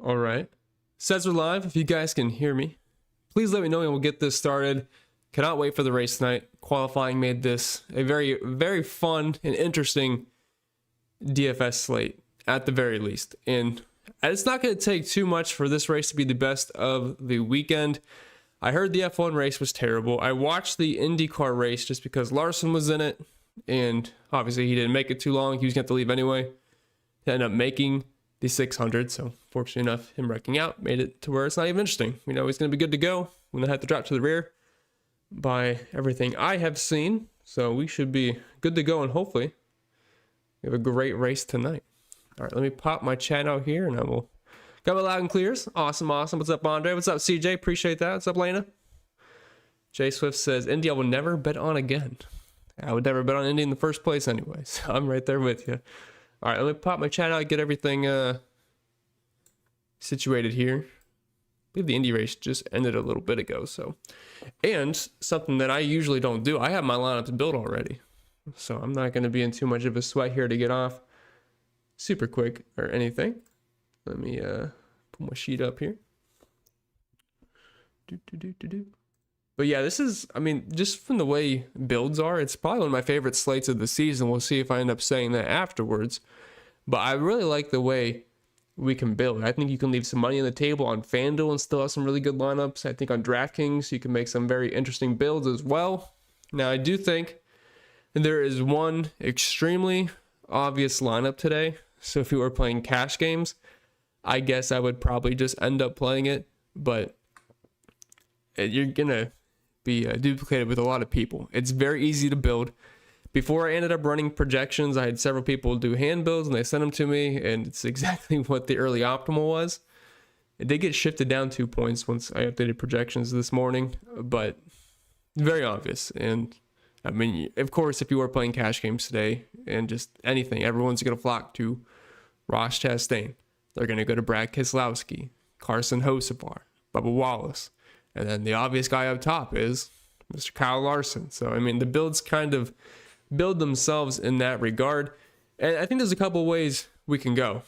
All right. Says we're live. If you guys can hear me, please let me know and we'll get this started. Cannot wait for the race tonight. Qualifying made this a very, very fun and interesting DFS slate at the very least. And it's not going to take too much for this race to be the best of the weekend. I heard the F1 race was terrible. I watched the IndyCar race just because Larson was in it. And obviously he didn't make it too long. He was going to have to leave anyway. He ended up making the 600. So fortunately enough, him wrecking out made it to where it's not even interesting. We know he's going to be good to go when they have to drop to the rear by everything I have seen. So we should be good to go and hopefully we have a great race tonight. All right, let me pop my chat out here and I will got my loud and clears. Awesome. What's up, Andre? What's up, CJ? Appreciate that. What's up, Lena? Jay Swift says, Indy, I will never bet on again. I would never bet on Indy in the first place anyway. So I'm right there with you. All right, let me pop my chat out, get everything situated here. I believe the Indy race just ended a little bit ago. So, and something that I usually don't do, I have my lineups built already. So I'm not going to be in too much of a sweat here to get off super quick or anything. Let me put my sheet up here. But yeah, this is, I mean, just from the way builds are, it's probably one of my favorite slates of the season. We'll see if I end up saying that afterwards. But I really like the way we can build. I think you can leave some money on the table on FanDuel and still have some really good lineups. I think on DraftKings, you can make some very interesting builds as well. Now, I do think there is one extremely obvious lineup today. So if you were playing cash games, I guess I would probably just end up playing it. But you're going to be duplicated with a lot of people. It's very easy to build. Before I ended up running projections, I had several people do hand builds and they sent them to me, and it's exactly what the early optimal was. It did get shifted down 2 points once I updated projections this morning, but very obvious. And I mean, of course, if you are playing cash games today and just anything, everyone's going to flock to Ross Chastain. They're going to go to Brad Keselowski, Carson Hocevar, Bubba Wallace. And then the obvious guy up top is Mr. Kyle Larson. So, I mean, the builds kind of build themselves in that regard. And I think there's a couple ways we can go.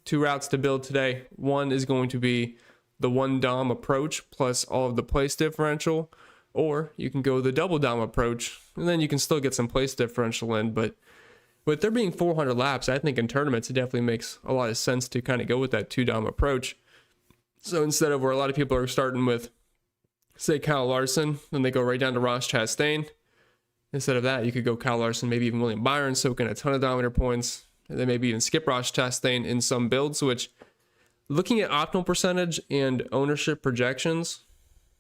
2 routes to build today. One is going to be the 1 Dom approach plus all of the place differential. Or you can go the double Dom approach, and then you can still get some place differential in. But with there being 400 laps, I think in tournaments, it definitely makes a lot of sense to kind of go with that 2 Dom approach. So instead of where a lot of people are starting with, say, Kyle Larson, then they go right down to Ross Chastain. Instead of that, you could go Kyle Larson, maybe even William Byron, soak in a ton of Dominator points, and then maybe even skip Ross Chastain in some builds, which, looking at optimal percentage and ownership projections,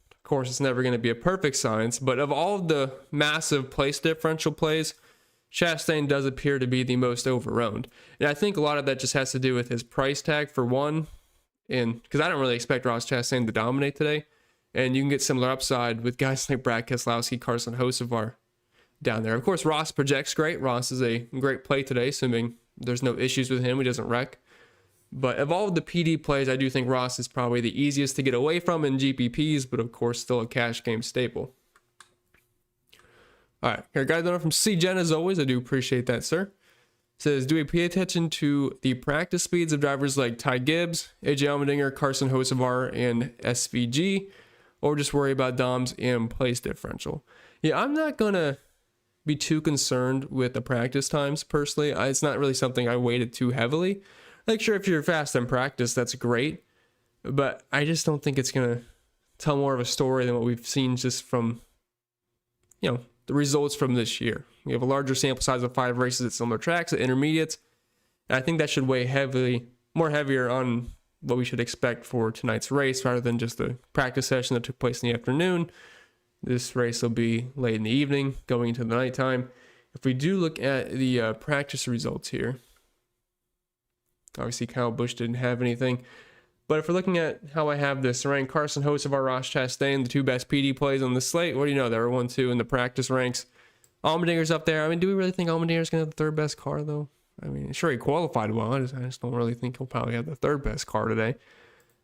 of course, it's never going to be a perfect science, but of all of the massive place differential plays, Chastain does appear to be the most over-owned. And I think a lot of that just has to do with his price tag, for one, and because I don't really expect Ross Chastain to dominate today. And you can get similar upside with guys like Brad Keselowski, Carson Hocevar down there. Of course, Ross projects great. Ross is a great play today, assuming there's no issues with him. He doesn't wreck. But of all of the PD plays, I do think Ross is probably the easiest to get away from in GPPs, but of course, still a cash game staple. All right, here, guys, from CGen as always. I do appreciate that, sir. Says, do we pay attention to the practice speeds of drivers like Ty Gibbs, AJ Allmendinger, Carson Hocevar, and SVG? Or just worry about DOMs and place differential? Yeah, I'm not going to be too concerned with the practice times, personally. It's not really something I weighted too heavily. Like, sure, if you're fast in practice, that's great. But I just don't think it's going to tell more of a story than what we've seen just from, you know, the results from this year. We have a larger sample size of 5 races at similar tracks, at intermediates. And I think that should weigh more heavier on what we should expect for tonight's race rather than just the practice session that took place in the afternoon. This race will be late in the evening, going into the nighttime. If we do look at the practice results here, obviously Kyle Busch didn't have anything. But if we're looking at how I have this ranked, Carson Hocevar, Ross Chastain, the 2 best PD plays on the slate. What do you know? There were 1, 2 in the practice ranks. Allmendinger's up there. I mean, do we really think Allmendinger's going to have the 3rd best car, though? I mean, sure, he qualified well. I just don't really think he'll probably have the 3rd best car today.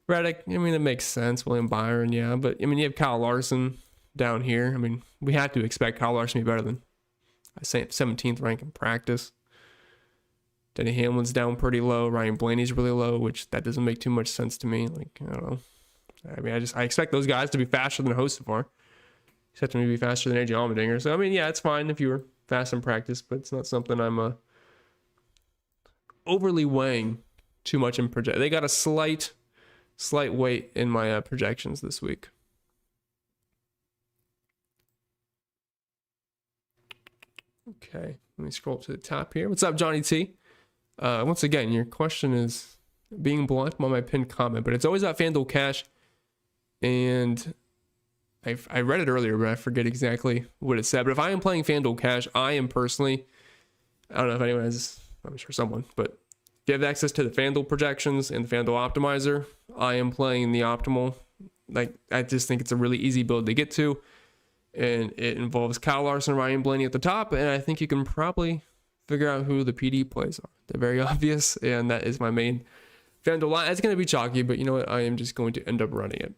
Reddick, I mean, it makes sense. William Byron, yeah. But, I mean, you have Kyle Larson down here. I mean, we have to expect Kyle Larson to be better than, I say, 17th rank in practice. Denny Hamlin's down pretty low. Ryan Blaney's really low, which that doesn't make too much sense to me. Like, I don't know. I mean, I expect those guys to be faster than Hosefar. Expect them to be faster than AJ Allmendinger. So, I mean, yeah, it's fine if you were fast in practice, but it's not something I'm overly weighing too much in project. They got a slight weight in my projections this week. Okay, let me scroll up to the top here. What's up, Johnny T? Once again, your question is being blocked by my pinned comment, but it's always about FanDuel Cash. And I read it earlier, but I forget exactly what it said. But if I am playing FanDuel Cash, I am personally, I don't know if anyone has, I'm sure someone, but if you have access to the FanDuel projections and the FanDuel optimizer, I am playing the optimal. Like, I just think it's a really easy build to get to. And it involves Kyle Larson and Ryan Blaney at the top. And I think you can probably figure out who the PD plays are. They're very obvious. And that is my main FanDuel line. It's going to be chalky, but you know what? I am just going to end up running it.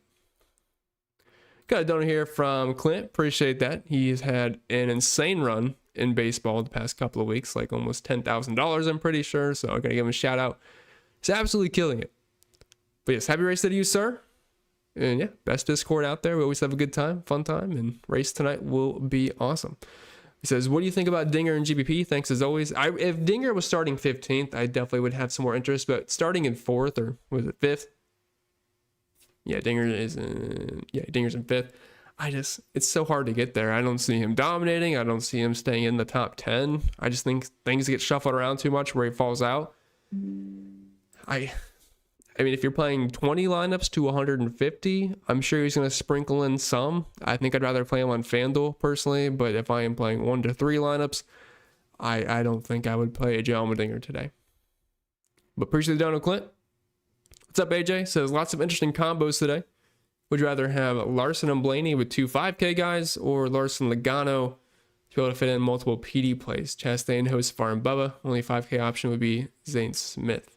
Got a donor here from Clint. Appreciate that. He's had an insane run in baseball the past couple of weeks, like almost $10,000, I'm pretty sure. So I got to give him a shout out. He's absolutely killing it. But yes, happy race day to you, sir. And yeah, best Discord out there. We always have a good time, fun time, and race tonight will be awesome. He says, what do you think about Dinger and GBP? Thanks as always. If Dinger was starting 15th, I definitely would have some more interest, but starting in 4th, or was it 5th? Yeah, Dinger's in 5th. It's so hard to get there. I don't see him dominating. I don't see him staying in the top 10. I just think things get shuffled around too much where he falls out. I mean, if you're playing 20 lineups to 150, I'm sure he's going to sprinkle in some. I think I'd rather play him on FanDuel personally, but if I am playing 1 to 3 lineups, I don't think I would play a Allmendinger today. But appreciate the dono, Clint. What's up, AJ? Says lots of interesting combos today. Would you rather have Larson and Blaney with 2 5K guys, or Larson Logano to be able to fit in multiple PD plays? Chastain, Hosefar, and Bubba. Only 5K option would be Zane Smith.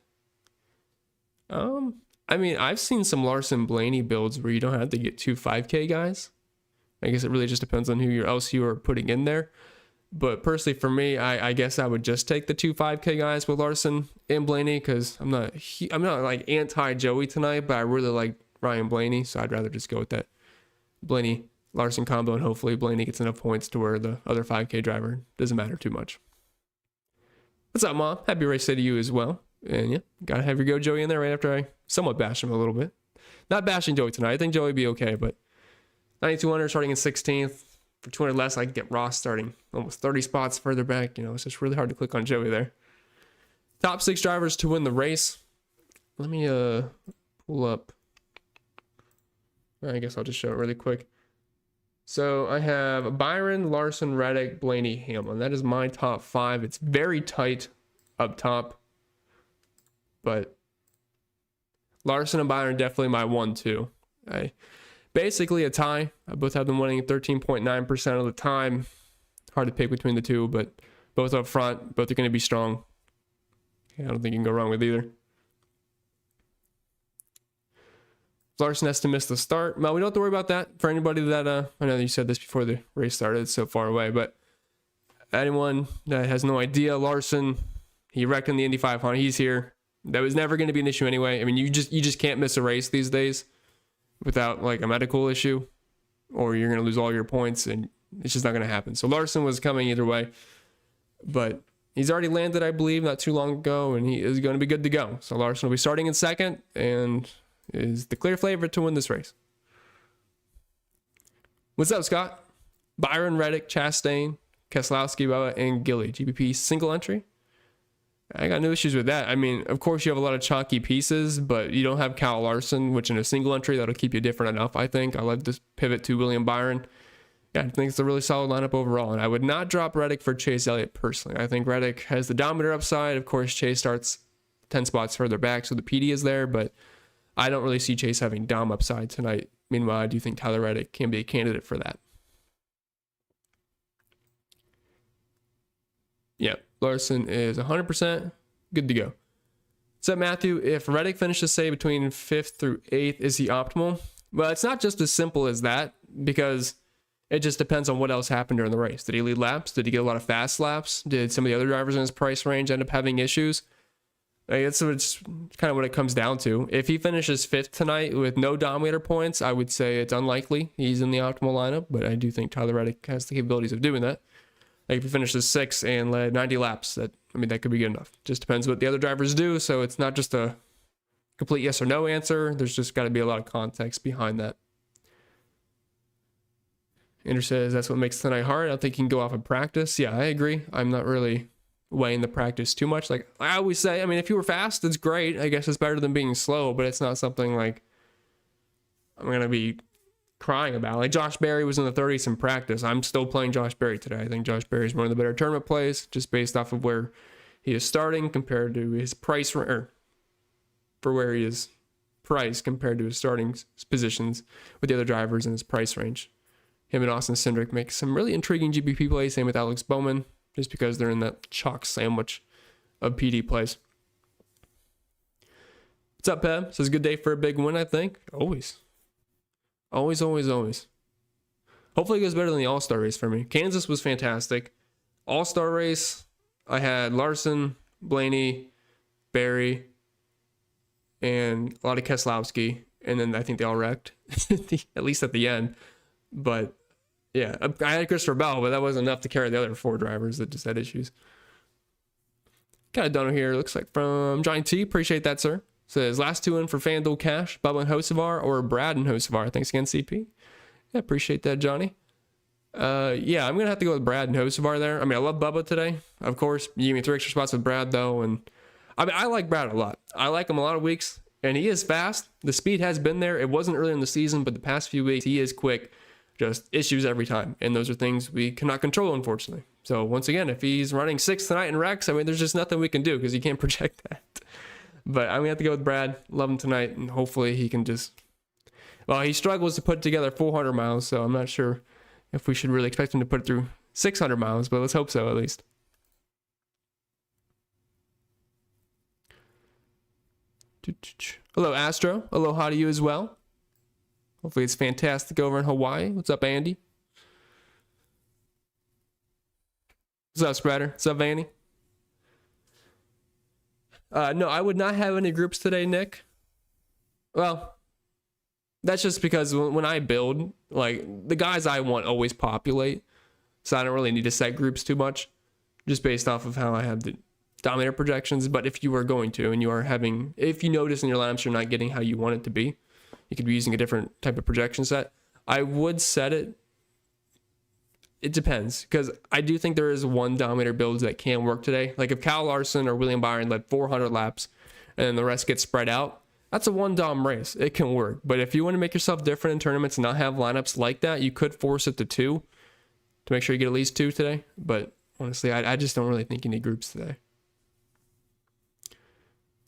I mean, I've seen some Larson Blaney builds where you don't have to get 2 5K guys. I guess it really just depends on who else you are putting in there. But personally, for me, I guess I would just take the 2 5K guys with Larson and Blaney, because I'm not like anti Joey tonight, but I really like Ryan Blaney, so I'd rather just go with that Blaney Larson combo, and hopefully Blaney gets enough points to where the other 5K driver doesn't matter too much. What's up, Mom? Happy race day to you as well. And yeah, gotta have your Go Joey in there right after I somewhat bash him a little bit. Not bashing Joey tonight. I think Joey would be okay, but 9,200 starting in 16th. For 200 less, I can get Ross starting almost 30 spots further back. You know, it's just really hard to click on Joey there. Top 6 drivers to win the race. Let me pull up. I guess I'll just show it really quick. So I have Byron, Larson, Reddick, Blaney, Hamlin. That is my top 5. It's very tight up top, but Larson and Byron definitely my 1-2. Basically a tie. I both have them winning 13.9% of the time. Hard to pick between the two, but both up front, both are going to be strong. I don't think you can go wrong with either. Larson has to miss the start. Well, we don't have to worry about that for anybody that, I know you said this before the race started, it's so far away, but anyone that has no idea, Larson, he wrecked in the Indy 500. He's here. That was never going to be an issue anyway. I mean, you just can't miss a race these days without like a medical issue, or you're going to lose all your points, and it's just not going to happen. So Larson was coming either way, but he's already landed, I believe, not too long ago, and he is going to be good to go. So Larson will be starting in 2nd and is the clear favorite to win this race. What's up, Scott? Byron, Reddick, Chastain, Keselowski, Bubba, and Gilly. GBP single entry? I got no issues with that. I mean, of course, you have a lot of chalky pieces, but you don't have Kyle Larson, which in a single entry, that'll keep you different enough, I think. I like this pivot to William Byron. Yeah, I think it's a really solid lineup overall, and I would not drop Reddick for Chase Elliott personally. I think Reddick has the dominator upside. Of course, Chase starts 10 spots further back, so the PD is there, but I don't really see Chase having dom upside tonight. Meanwhile, I do think Tyler Reddick can be a candidate for that. Yeah, Larson is 100% good to go. So Matthew, if Reddick finishes, say, between 5th through 8th, is he optimal? Well, it's not just as simple as that, because It just depends on what else happened during the race. Did he lead laps? Did he get a lot of fast laps? Did some of the other drivers in his price range end up having issues? Like, it's kind of what it comes down to. If he finishes 5th tonight with no Dominator points, I would say it's unlikely he's in the optimal lineup, but I do think Tyler Reddick has the capabilities of doing that. Like, if he finishes 6th and led 90 laps, that could be good enough. Just depends what the other drivers do, so it's not just a complete yes or no answer. There's just got to be a lot of context behind that. Andrew says that's what makes tonight hard. I don't think he can go off of practice. Yeah, I agree. I'm not really weighing the practice too much. Like I always say, if you were fast, it's great. I guess it's better than being slow, but it's not something like I'm going to be crying about. Like Josh Berry was in the 30s in practice. I'm still playing Josh Berry today. I think Josh Berry is one of the better tournament plays just based off of where he is starting compared to his price, or for where he is priced compared to his starting positions with the other drivers in his price range. Him and Austin Cindric make some really intriguing GPP plays. Same with Alex Bowman, just because they're in that chalk sandwich of PD plays. What's up, Peb? Says good day for a big win, I think. Always. Always, always, always. Hopefully it goes better than the All-Star race for me. Kansas was fantastic. All-Star race, I had Larson, Blaney, Barry, and a lot of Keselowski. And then I think they all wrecked, at least at the end. But yeah, I had Christopher Bell, but that wasn't enough to carry the other 4 drivers that just had issues. Got a donor here, looks like from Johnny T. Appreciate that, sir. Says last 2 in for FanDuel Cash, Bubba and Hocevar or Brad and Hocevar. Thanks again, CP. Yeah, appreciate that, Johnny. Yeah, I'm gonna have to go with Brad and Hocevar there. I love Bubba today, of course. You gave me 3 extra spots with Brad though, and I like Brad a lot. I like him a lot of weeks, and he is fast. The speed has been there. It wasn't early in the season, but the past few weeks he is quick. Just issues every time, and those are things we cannot control, unfortunately. So once again, if he's running 6th tonight in Rex, there's just nothing we can do because you can't project that. But I'm gonna have to go with Brad. Love him tonight, and hopefully he can just. Well, he struggles to put together 400 miles, so I'm not sure if we should really expect him to put it through 600 miles, but let's hope so at least. Hello, Astro. Aloha to you as well. Hopefully it's fantastic over in Hawaii. What's up, Andy? What's up, Spreader? What's up, Vanny? No, I would not have any groups today, Nick. Well, that's just because when I build, like, the guys I want always populate, so I don't really need to set groups too much, just based off of how I have the Dominator projections. But if you are going to, and you are having, if you notice in your lineups you're not getting how you want it to be, you could be using a different type of projection set. I would set it. It depends, because I do think there is one Dominator build that can work today. Like if Kyle Larson or William Byron led 400 laps and then the rest gets spread out, that's a 1 Dom race. It can work. But if you want to make yourself different in tournaments and not have lineups like that, you could force it to 2 to make sure you get at least 2 today. But honestly, I just don't really think you need groups today.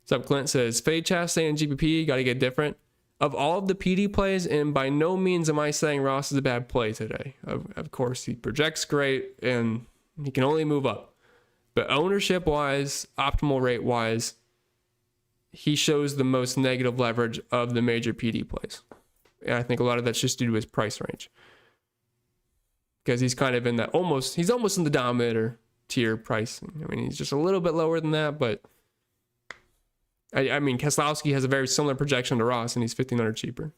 What's up, Clint? Says, Fade Chastain and GPP, got to get different. Of all of the PD plays, and by no means am I saying Ross is a bad play today. Of course, he projects great, and he can only move up. But ownership-wise, optimal rate-wise, he shows the most negative leverage of the major PD plays. And I think a lot of that's just due to his price range. Because he's kind of in that he's almost in the Dominator tier pricing. He's just a little bit lower than that, but Keselowski has a very similar projection to Ross, and he's $1,500 cheaper.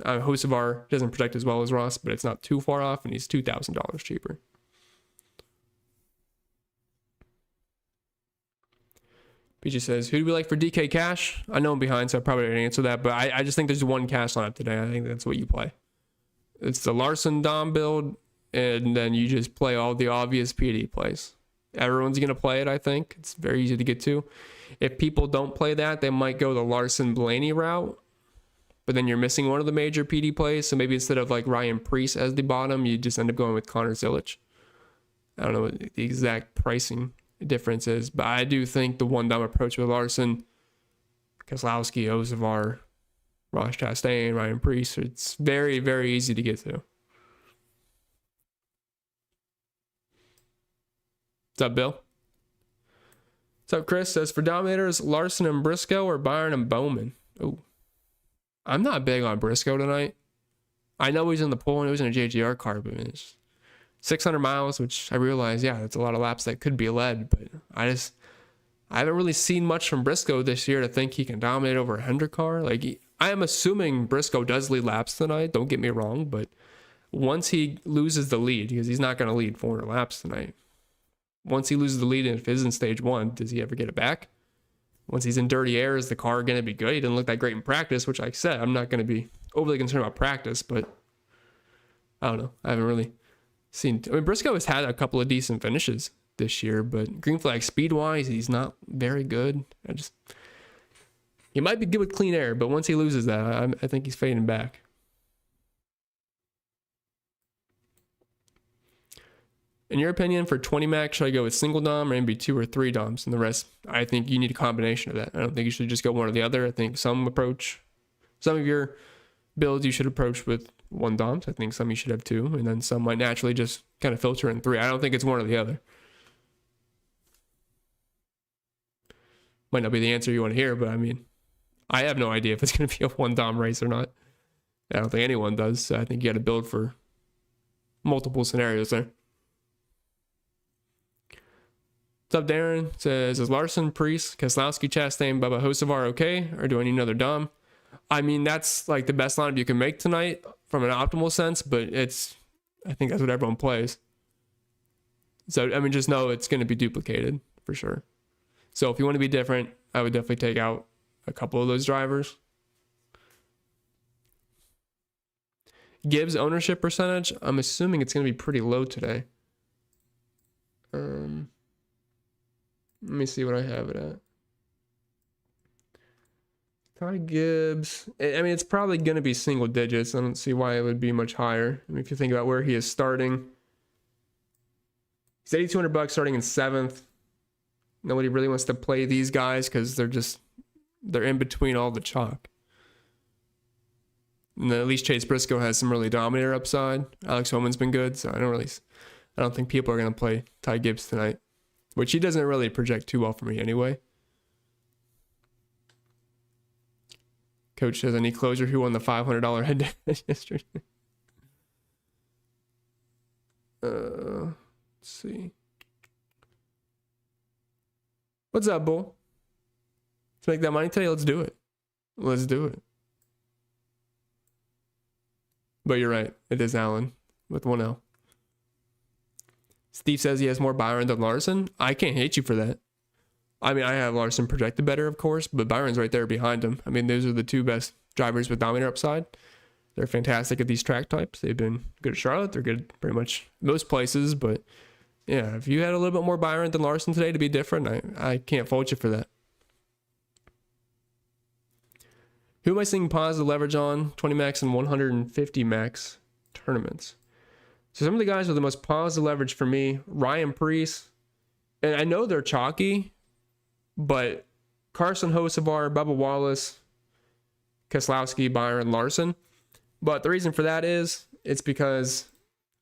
Hocevar doesn't project as well as Ross, but it's not too far off, and he's $2,000 cheaper. PG says, who do we like for DK Cash? I know I'm behind, so I probably didn't answer that, but I just think there's one cash lineup today. I think that's what you play. It's the Larson Dom build, and then you just play all the obvious PD plays. Everyone's going to play it, I think. It's very easy to get to. If people don't play that, they might go the Larson Blaney route, but then you're missing one of the major PD plays. So maybe instead of like Ryan Preece as the bottom, you just end up going with Connor Zilich. I don't know what the exact pricing difference is, but I do think the 1 Dom approach with Larson, Keselowski, Hocevar, Ross Chastain, Ryan Preece, it's very, very easy to get to. What's up, Bill? What's up, Chris? Says for Dominators, Larson and Briscoe or Byron and Bowman? Oh, I'm not big on Briscoe tonight. I know he's in the pole and he was in a JGR car, but it's 600 miles, which I realize, yeah, that's a lot of laps that could be led, but I haven't really seen much from Briscoe this year to think he can dominate over a Hendrick car. Like, I am assuming Briscoe does lead laps tonight, don't get me wrong, but once he loses the lead, because he's not going to lead 400 laps tonight, once he loses the lead, and if it is in stage 1, does he ever get it back? Once he's in dirty air, is the car going to be good? He didn't look that great in practice, which I said, I'm not going to be overly concerned about practice, but I don't know. I haven't really seen. I mean, Briscoe has had a couple of decent finishes this year, but green flag speed-wise, he's not very good. He might be good with clean air, but once he loses that, I think he's fading back. In your opinion, for 20 max, should I go with single dom or maybe 2 or 3 doms? And the rest, I think you need a combination of that. I don't think you should just go one or the other. I think some of your builds you should approach with 1 doms. I think some you should have 2, and then some might naturally just kind of filter in 3. I don't think it's one or the other. Might not be the answer you want to hear, but I mean, I have no idea if it's going to be a 1 dom race or not. I don't think anyone does. So I think you got to build for multiple scenarios there. What's up, Darren? Says, is Larson, Priest, Keselowski, Chastain, Bubba Hocevar okay? Or do I need another dom? I mean, that's like the best lineup you can make tonight from an optimal sense, but I think that's what everyone plays. So, I mean, just know it's going to be duplicated for sure. So if you want to be different, I would definitely take out a couple of those drivers. Gibbs ownership percentage, I'm assuming it's going to be pretty low today. Let me see what I have it at. Ty Gibbs, I mean, it's probably going to be single digits. I don't see why it would be much higher. I mean, if you think about where he is starting, he's $8,200 starting in 7th. Nobody really wants to play these guys because they're in between all the chalk. And then at least Chase Briscoe has some really dominator upside. Alex Bowman's been good, so I don't think people are going to play Ty Gibbs tonight, which he doesn't really project too well for me anyway. Coach says, any closer who won the $500 head yesterday? Let's see. What's up, Bull? Let's make that money today. Let's do it. Let's do it. But you're right. It is Allen with 1 L. Steve says he has more Byron than Larson. I can't hate you for that. I mean, I have Larson projected better, of course, but Byron's right there behind him. I mean, those are the 2 best drivers with dominator upside. They're fantastic at these track types. They've been good at Charlotte. They're good pretty much most places. But yeah, if you had a little bit more Byron than Larson today to be different, I can't fault you for that. Who am I seeing positive leverage on 20 max and 150 max tournaments? So some of the guys with the most positive leverage for me, Ryan Preece, and I know they're chalky, but Carson Hocevar, Bubba Wallace, Keselowski, Byron, Larson. But the reason for that is it's because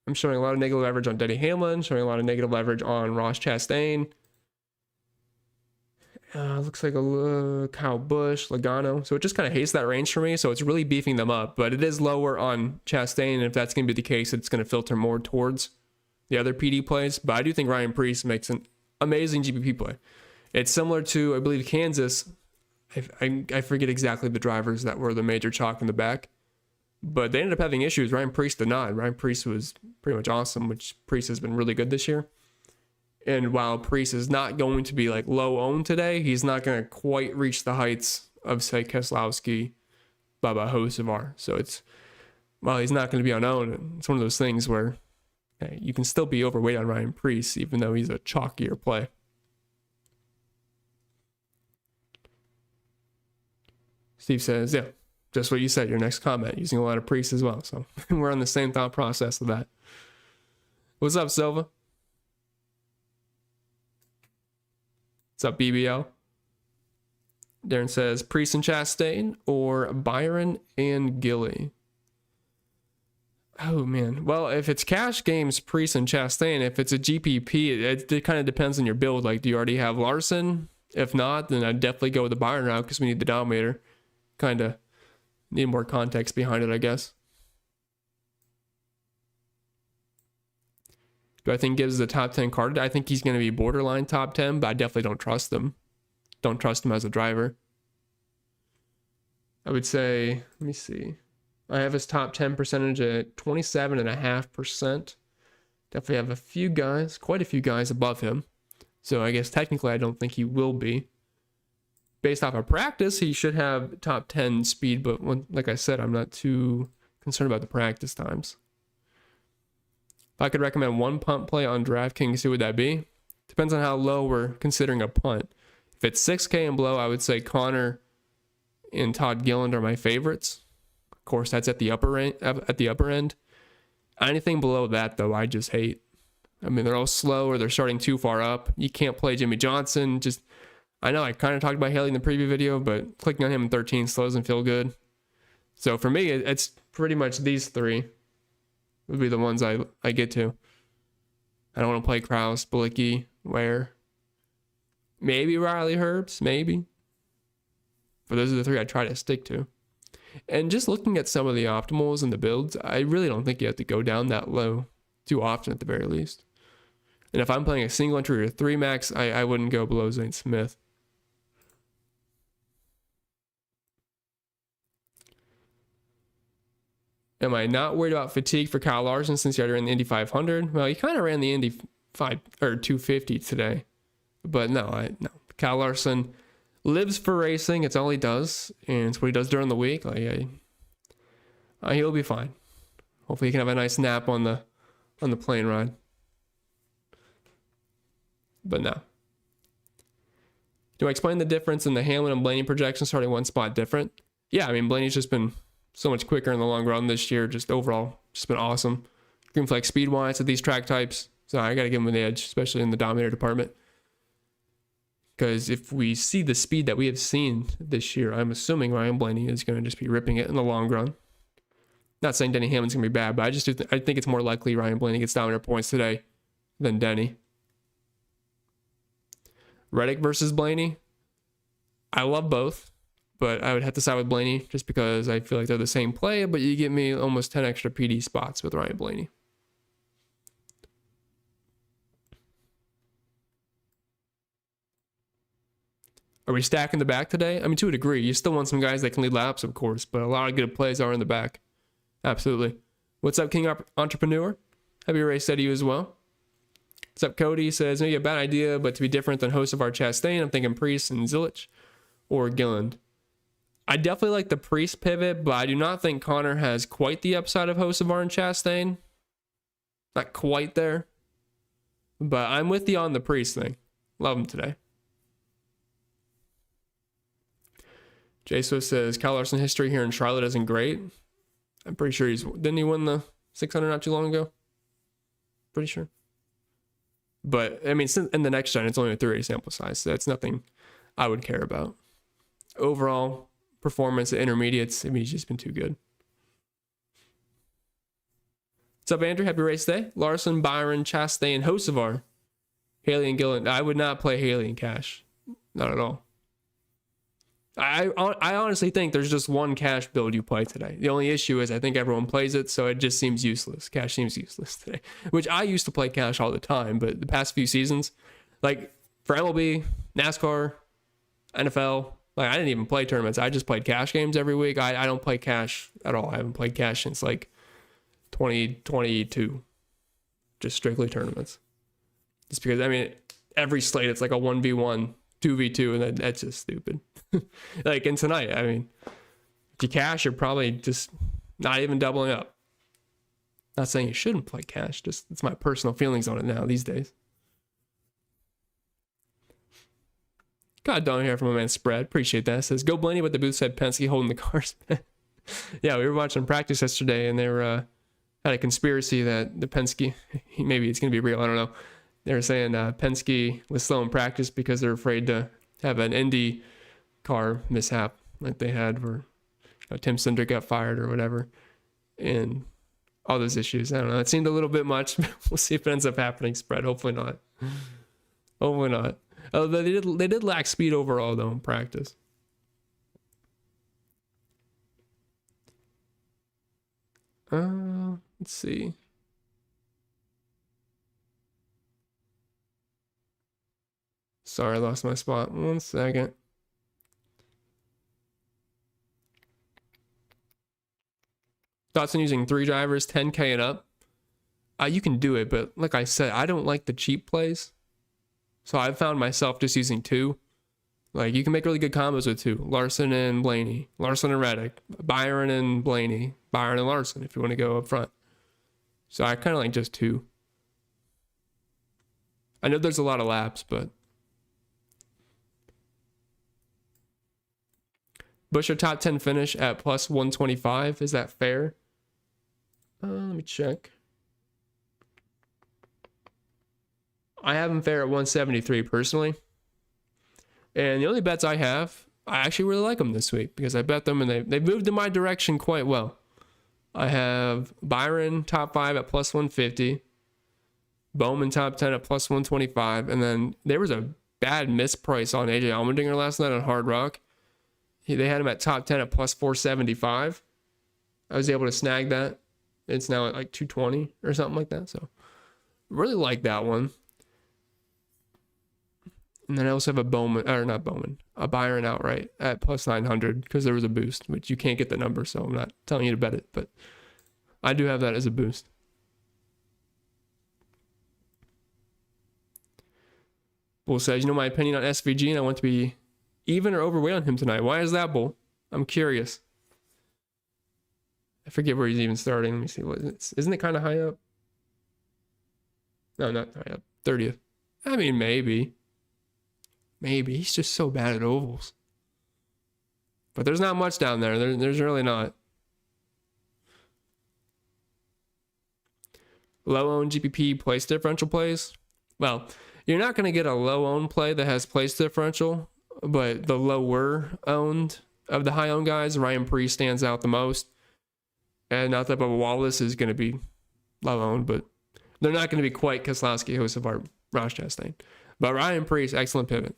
I'm showing a lot of negative leverage on Denny Hamlin, showing a lot of negative leverage on Ross Chastain. Looks like a Kyle Busch, Logano. So it just kind of hates that range for me. So it's really beefing them up. But it is lower on Chastain. And if that's going to be the case, it's going to filter more towards the other PD plays. But I do think Ryan Preece makes an amazing GPP play. It's similar to, I believe, Kansas. I forget exactly the drivers that were the major chalk in the back. But they ended up having issues. Ryan Preece did not. Ryan Preece was pretty much awesome, which Preece has been really good this year. And while Preece is not going to be like low owned today, he's not going to quite reach the heights of, say, Keselowski, Bubba Hocevar. So while he's not going to be unowned, it's one of those things where you can still be overweight on Ryan Preece, even though he's a chalkier play. Steve says, yeah, just what you said, your next comment, using a lot of Preece as well. So we're on the same thought process of that. What's up, Silva? What's up, BBL? Darren says, Preece and Chastain or Byron and Gilly? Oh, man. Well, if it's cash games, Preece and Chastain. If it's a GPP, it kind of depends on your build. Like, do you already have Larson? If not, then I'd definitely go with the Byron route because we need the dominator. Kind of need more context behind it, I guess. Do I think Gibbs is a top 10 car today? I think he's going to be borderline top 10, but I definitely don't trust him. Don't trust him as a driver. I would say, let me see. I have his top 10 percentage at 27.5%. Definitely have a few guys, quite a few guys above him. So I guess technically I don't think he will be. Based off of practice, he should have top 10 speed, but like I said, I'm not too concerned about the practice times. If I could recommend one punt play on DraftKings, who would that be? Depends on how low we're considering a punt. If it's 6K and below, I would say Connor and Todd Gilliland are my favorites. Of course, that's at the upper end. Anything below that, though, I just hate. I mean, they're all slow or they're starting too far up. You can't play Jimmy Johnson. I know I kind of talked about Haley in the preview video, but clicking on him in 13 still doesn't feel good. So for me, it's pretty much these three would be the ones I get to. I don't want to play Kraus, Bilicki, Ware. Maybe Riley Herbst, maybe. But those are the three I try to stick to. And just looking at some of the optimals and the builds, I really don't think you have to go down that low too often at the very least. And if I'm playing a single entry or 3 max, I wouldn't go below Zane Smith. Am I not worried about fatigue for Kyle Larson since he already ran the Indy 500? Well, he kind of ran the Indy 250 today. But no. Kyle Larson lives for racing. It's all he does, and it's what he does during the week. He'll be fine. Hopefully, he can have a nice nap on the plane ride. But no. Do I explain the difference in the Hamlin and Blaney projections starting one spot different? Yeah, I mean, Blaney's just been so much quicker in the long run this year. Just overall, just been awesome. Green flag speed-wise at these track types. So I got to give him the edge, especially in the Dominator department. Because if we see the speed that we have seen this year, I'm assuming Ryan Blaney is going to just be ripping it in the long run. Not saying Denny Hamlin's going to be bad, but I think it's more likely Ryan Blaney gets Dominator points today than Denny. Reddick versus Blaney. I love both, but I would have to side with Blaney just because I feel like they're the same play, but you give me almost 10 extra PD spots with Ryan Blaney. Are we stacking the back today? I mean, to a degree. You still want some guys that can lead laps, of course, but a lot of good plays are in the back. Absolutely. What's up, King Entrepreneur? Happy race day to you as well. What's up, Cody? Says, maybe a bad idea, but to be different than host of our Chastain, I'm thinking Priest and Zilich or Gilliland. I definitely like the Priest pivot, but I do not think Connor has quite the upside of Hocevar and Chastain. Not quite there. But I'm with you on the Priest thing. Love him today. Jay Swift says, Kyle Larson history here in Charlotte isn't great. I'm pretty sure didn't he win the 600 not too long ago? Pretty sure. But, I mean, in the next gen, it's only a 30 sample size, so that's nothing I would care about. Overall performance at intermediates, I mean, he's just been too good. What's up, Andrew? Happy race day. Larson, Byron, Chastain, Hocevar, Haley, and Gilliland. I would not play Haley in cash. Not at all. I honestly think there's just one cash build you play today. The only issue is I think everyone plays it, so it just seems useless. Cash seems useless today, which I used to play cash all the time, but the past few seasons, like for MLB, NASCAR, NFL, like I didn't even play tournaments. I just played cash games every week. I don't play cash at all. I haven't played cash since like 2022, just strictly tournaments. Just because, I mean, every slate it's like a 1v1, 2v2, and that's just stupid. Like, and tonight, I mean, if you cash, you're probably just not even doubling up. Not saying you shouldn't play cash, just it's my personal feelings on it now these days. God don't hear from a man spread. Appreciate that. It says, go Blaney, but the booth said Penske holding the cars. Yeah, we were watching practice yesterday, and they were had a conspiracy that the Penske, maybe it's going to be real, I don't know. They were saying Penske was slow in practice because they're afraid to have an Indy car mishap like they had where Tim Cindric got fired or whatever, and all those issues. I don't know. It seemed a little bit much. We'll see if it ends up happening. Spread. Hopefully not. Hopefully not. Oh, they did lack speed overall though in practice. Let's see. Sorry, I lost my spot. 1 second. Thoughts on using 3 drivers, 10K and up? You can do it, but like I said, I don't like the cheap plays. So I've found myself just using 2. Like, you can make really good combos with 2. Larson and Blaney. Larson and Reddick. Byron and Blaney. Byron and Larson if you want to go up front. So I kind of like just 2. I know there's a lot of laps, but... Buescher top 10 finish at plus 125. Is that fair? Let me check. I have him fair at 173 personally. And the only bets I have, I actually really like them this week because I bet them and they've moved in my direction quite well. I have Byron top 5 at plus 150. Bowman top 10 at plus 125. And then there was a bad misprice on AJ Allmendinger last night on Hard Rock. They had him at top 10 at plus 475. I was able to snag that. It's now at like 220 or something like that. So really like that one. And then I also have a Bowman, or not Bowman, a Byron outright at plus 900 because there was a boost, which you can't get the number, so I'm not telling you to bet it, but I do have that as a boost. Bull says, you know my opinion on SVG, and I want to be even or overweight on him tonight. Why is that, Bull? I'm curious. I forget where he's even starting. Let me see. What isn't it kind of high up? No, not high up. 30th. I mean, maybe. Maybe. He's just so bad at ovals. But there's not much down there. There's really not. Low-owned GPP place differential plays. Well, you're not going to get a low-owned play that has place differential, but the lower-owned of the high-owned guys, Ryan Preece stands out the most. And not that Bubba Wallace is going to be low-owned, but they're not going to be quite Keselowski, Hocevar, Ross Chastain. But Ryan Preece, excellent pivot.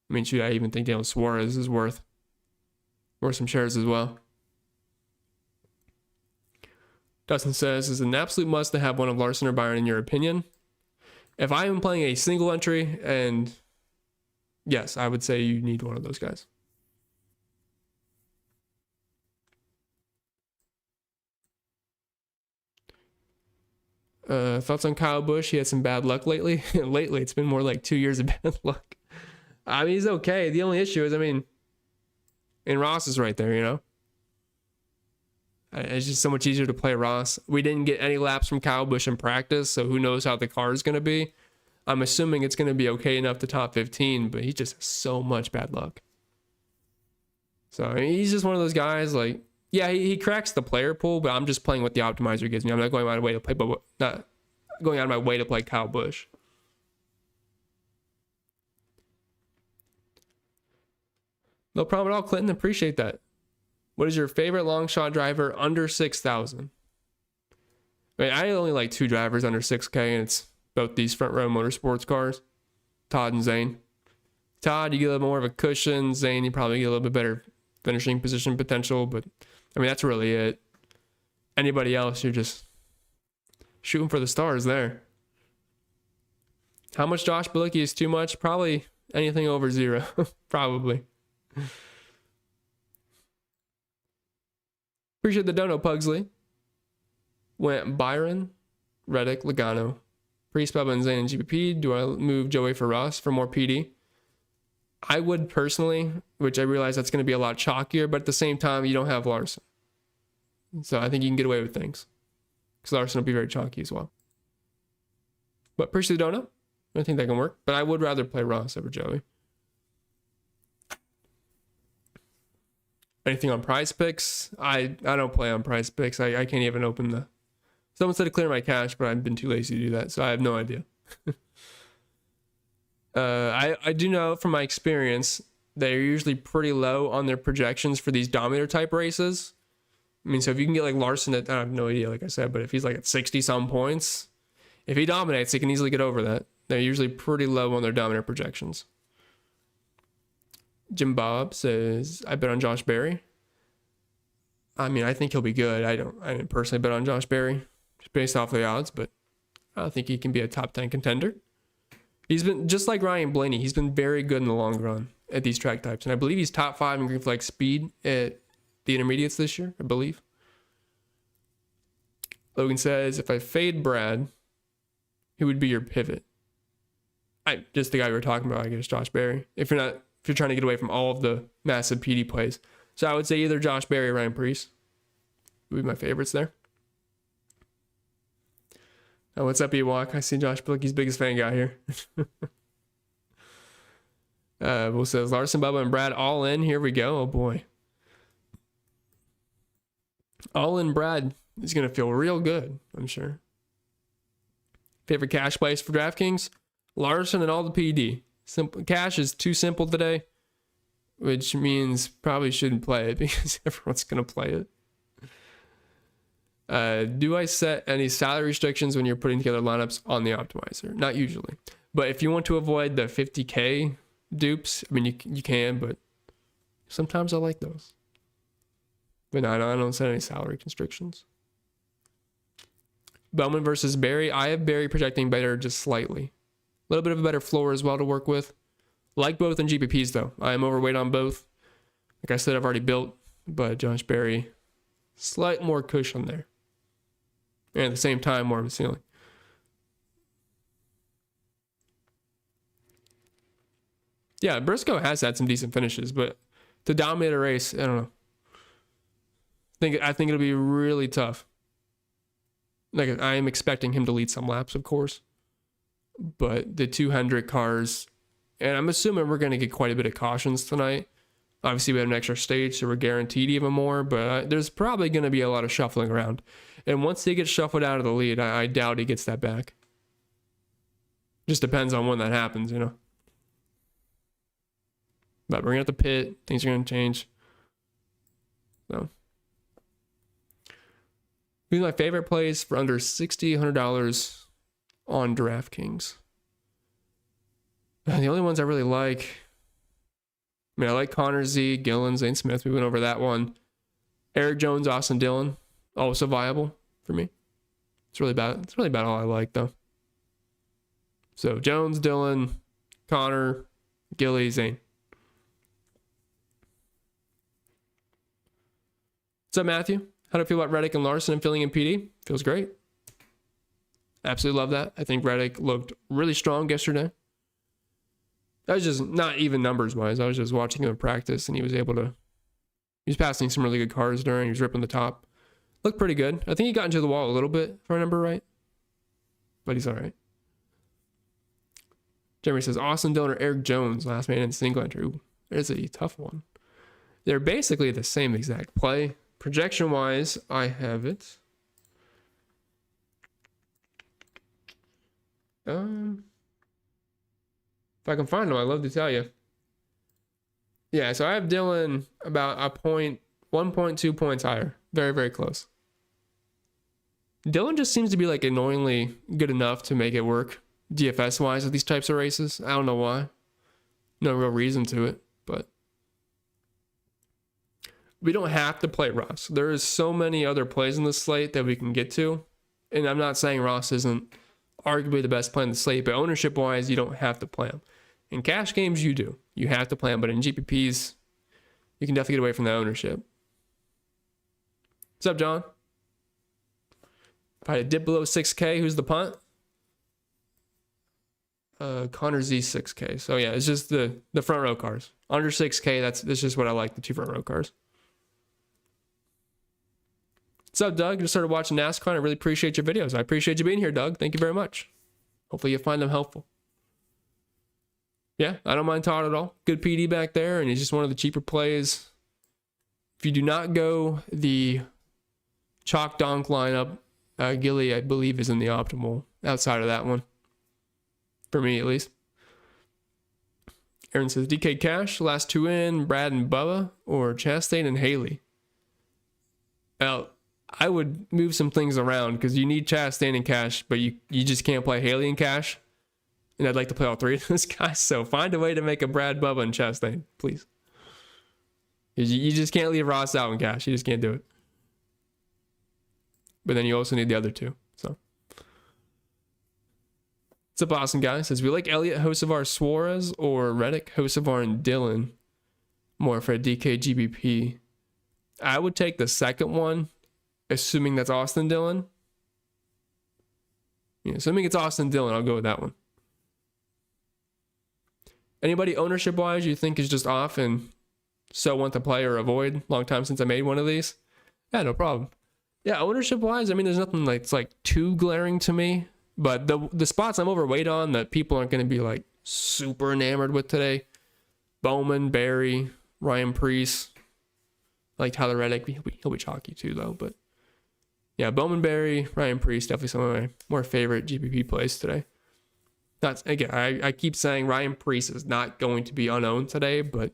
I mean, shoot, I even think Daniel Suarez is worth some shares as well. Dustin says, is it an absolute must to have one of Larson or Byron in your opinion? If I am playing a single entry, and yes, I would say you need one of those guys. Thoughts on Kyle Busch? He had some bad luck lately. Lately, it's been more like 2 years of bad luck. I mean, he's okay. The only issue is, and Ross is right there, you know? It's just so much easier to play Ross. We didn't get any laps from Kyle Busch in practice, so who knows how the car is going to be. I'm assuming it's going to be okay enough to top 15, but he just has so much bad luck. So he's just one of those guys, like, yeah, he cracks the player pool, but I'm just playing what the optimizer gives me. I'm not going out of my way to play, but not going out of my way to play Kyle Busch. No problem at all, Clinton. Appreciate that. What is your favorite long shot driver under 6,000? I only like 2 drivers under 6K, and it's both these front row motorsports cars, Todd and Zane. Todd, you get a little more of a cushion. Zane, you probably get a little bit better finishing position potential, but that's really it. Anybody else, you're just shooting for the stars there. How much Josh Bilicki is too much? Probably anything over 0. Probably. Appreciate the dono, Pugsley. Went Byron, Reddick, Logano, Preece, Bubba, and Zane, and GPP. Do I move Joey for Ross for more PD? I would personally, which I realize that's going to be a lot chalkier, but at the same time, you don't have Larson. So I think you can get away with things. Because Larson will be very chalky as well. But appreciate the dono. I think that can work. But I would rather play Ross over Joey. Anything on Prize Picks? I don't play on Prize Picks. I can't even open the... Someone said to clear my cache, but I've been too lazy to do that, so I have no idea. I do know from my experience, they're usually pretty low on their projections for these Dominator type races. So if you can get like Larson at, I have no idea, like I said, but if he's like at 60 some points, if he dominates, he can easily get over that. They're usually pretty low on their Dominator projections. Jim Bob says, I bet on Josh Berry. I think he'll be good. I didn't personally bet on Josh Berry just based off the odds, but I think he can be a top 10 contender. He's been just like Ryan Blaney. He's been very good in the long run at these track types, and I believe he's top 5 in green flag speed at the intermediates this year. I believe. Logan says, if I fade Brad, who would be your pivot? Just the guy we were talking about, I guess, Josh Berry. If you're trying to get away from all of the massive PD plays. So I would say either Josh Berry or Ryan Preece would be my favorites there. Oh, what's up, Ewok? I see Josh Bilicki's biggest fan guy here. Will says, Larson, Bubba, and Brad all in. Here we go. Oh, boy. All in Brad is going to feel real good, I'm sure. Favorite cash plays for DraftKings? Larson and all the PD. Simple. Cash is too simple today, which means probably shouldn't play it because everyone's going to play it. Do I set any salary restrictions when you're putting together lineups on the optimizer? Not usually. But if you want to avoid the 50K dupes, I mean, you can, but sometimes I like those. But no, I don't set any salary constrictions. Bowman versus Barry. I have Barry projecting better just slightly. A little bit of a better floor as well to work with. Like both in GPPs, though. I am overweight on both. Like I said, I've already built, but Josh Berry, slight more cushion there. And at the same time, more of a ceiling. Yeah, Briscoe has had some decent finishes, but to dominate a race, I don't know. I think it'll be really tough. Like, I am expecting him to lead some laps, of course. But the 200 cars, and I'm assuming we're going to get quite a bit of cautions tonight. Obviously, we have an extra stage, so we're guaranteed even more, but there's probably going to be a lot of shuffling around. And once he gets shuffled out of the lead, I doubt he gets that back. Just depends on when that happens, you know. But bringing up the pit, things are going to change. So, these are my favorite plays for under $60, $100 on DraftKings. The only ones I really like, I mean, I like Connor Z, Gillen, Zane Smith. We went over that one. Eric Jones, Austin Dillon, also viable for me. It's really about all I like, though. So Jones, Dillon, Connor, Gilly, Zane. What's up, Matthew? How do you feel about Reddick and Larson and filling in PD? Feels great. Absolutely love that. I think Reddick looked really strong yesterday. That was just not even numbers wise. I was just watching him in practice, and he was passing some really good cars during. He was ripping the top. Looked pretty good. I think he got into the wall a little bit, if I remember right. But he's all right. Jeremy says, Austin Dillon or Eric Jones, last man in single entry. Ooh, there's a tough one. They're basically the same exact play. Projection wise, I have it. If I can find them, I'd love to tell you. Yeah, so I have Dillon about 1.2 points higher. Very, very close. Dillon just seems to be like annoyingly good enough to make it work DFS wise with these types of races. I don't know why. No real reason to it, but we don't have to play Ross. There is so many other plays in the slate that we can get to. And I'm not saying Ross isn't arguably the best play in the slate, but ownership wise, you don't have to play him. In cash games, you do. You have to play him, but in GPPs, you can definitely get away from that ownership. What's up, John? If I had a dip below 6K, who's the punt? Connor Z 6K. So yeah, it's just the front row cars. Under 6K, that's just what I like, the 2 front row cars. What's up, Doug? Just started watching NASCAR, and I really appreciate your videos. I appreciate you being here, Doug. Thank you very much. Hopefully you find them helpful. Yeah, I don't mind Todd at all. Good PD back there, and he's just one of the cheaper plays. If you do not go the chalk donk lineup, Gilly, I believe, is in the optimal outside of that one. For me, at least. Aaron says, DK Cash, last 2 in, Brad and Bubba, or Chastain and Haley. Now, I would move some things around because you need Chastain and Cash, but you just can't play Haley and Cash. And I'd like to play all 3 of those guys. So find a way to make a Brad, Bubba, and Chastain, please. You just can't leave Ross out in Cash. You just can't do it. But then you also need the other 2. So What's up, awesome guy? Says we like Elliott, Hocevar, Suarez, or Reddick, Hocevar, and Dillon more for a DK GBP. I would take the second one, assuming that's Austin Dillon. Yeah, assuming it's Austin Dillon, I'll go with that one. Anybody ownership-wise you think is just off and so want to play or avoid? Long time since I made one of these. Yeah, no problem. Yeah, ownership-wise, I mean, there's nothing like it's like too glaring to me. But the spots I'm overweight on that people aren't going to be like super enamored with today: Bowman, Barry, Ryan Preece, like Tyler Reddick. He'll be chalky too though. But yeah, Bowman, Barry, Ryan Preece, definitely some of my more favorite GPP plays today. That's again, I keep saying Ryan Preece is not going to be unowned today, but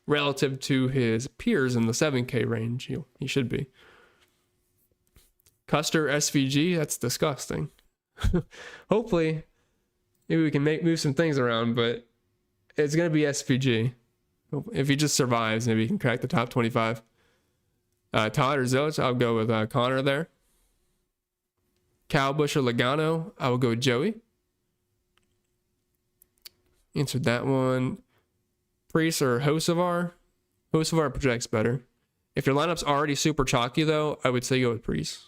relative to his peers in the 7K range, he should be. Custer SVG, that's disgusting. Hopefully, maybe we can move some things around, but it's going to be SVG. If he just survives, maybe he can crack the top 25. Todd or Zoch, I'll go with Connor there. Cowbush or Logano, I will go with Joey. Answered that one. Preece or Hocevar. Hocevar projects better. If your lineup's already super chalky, though, I would say go with Preece.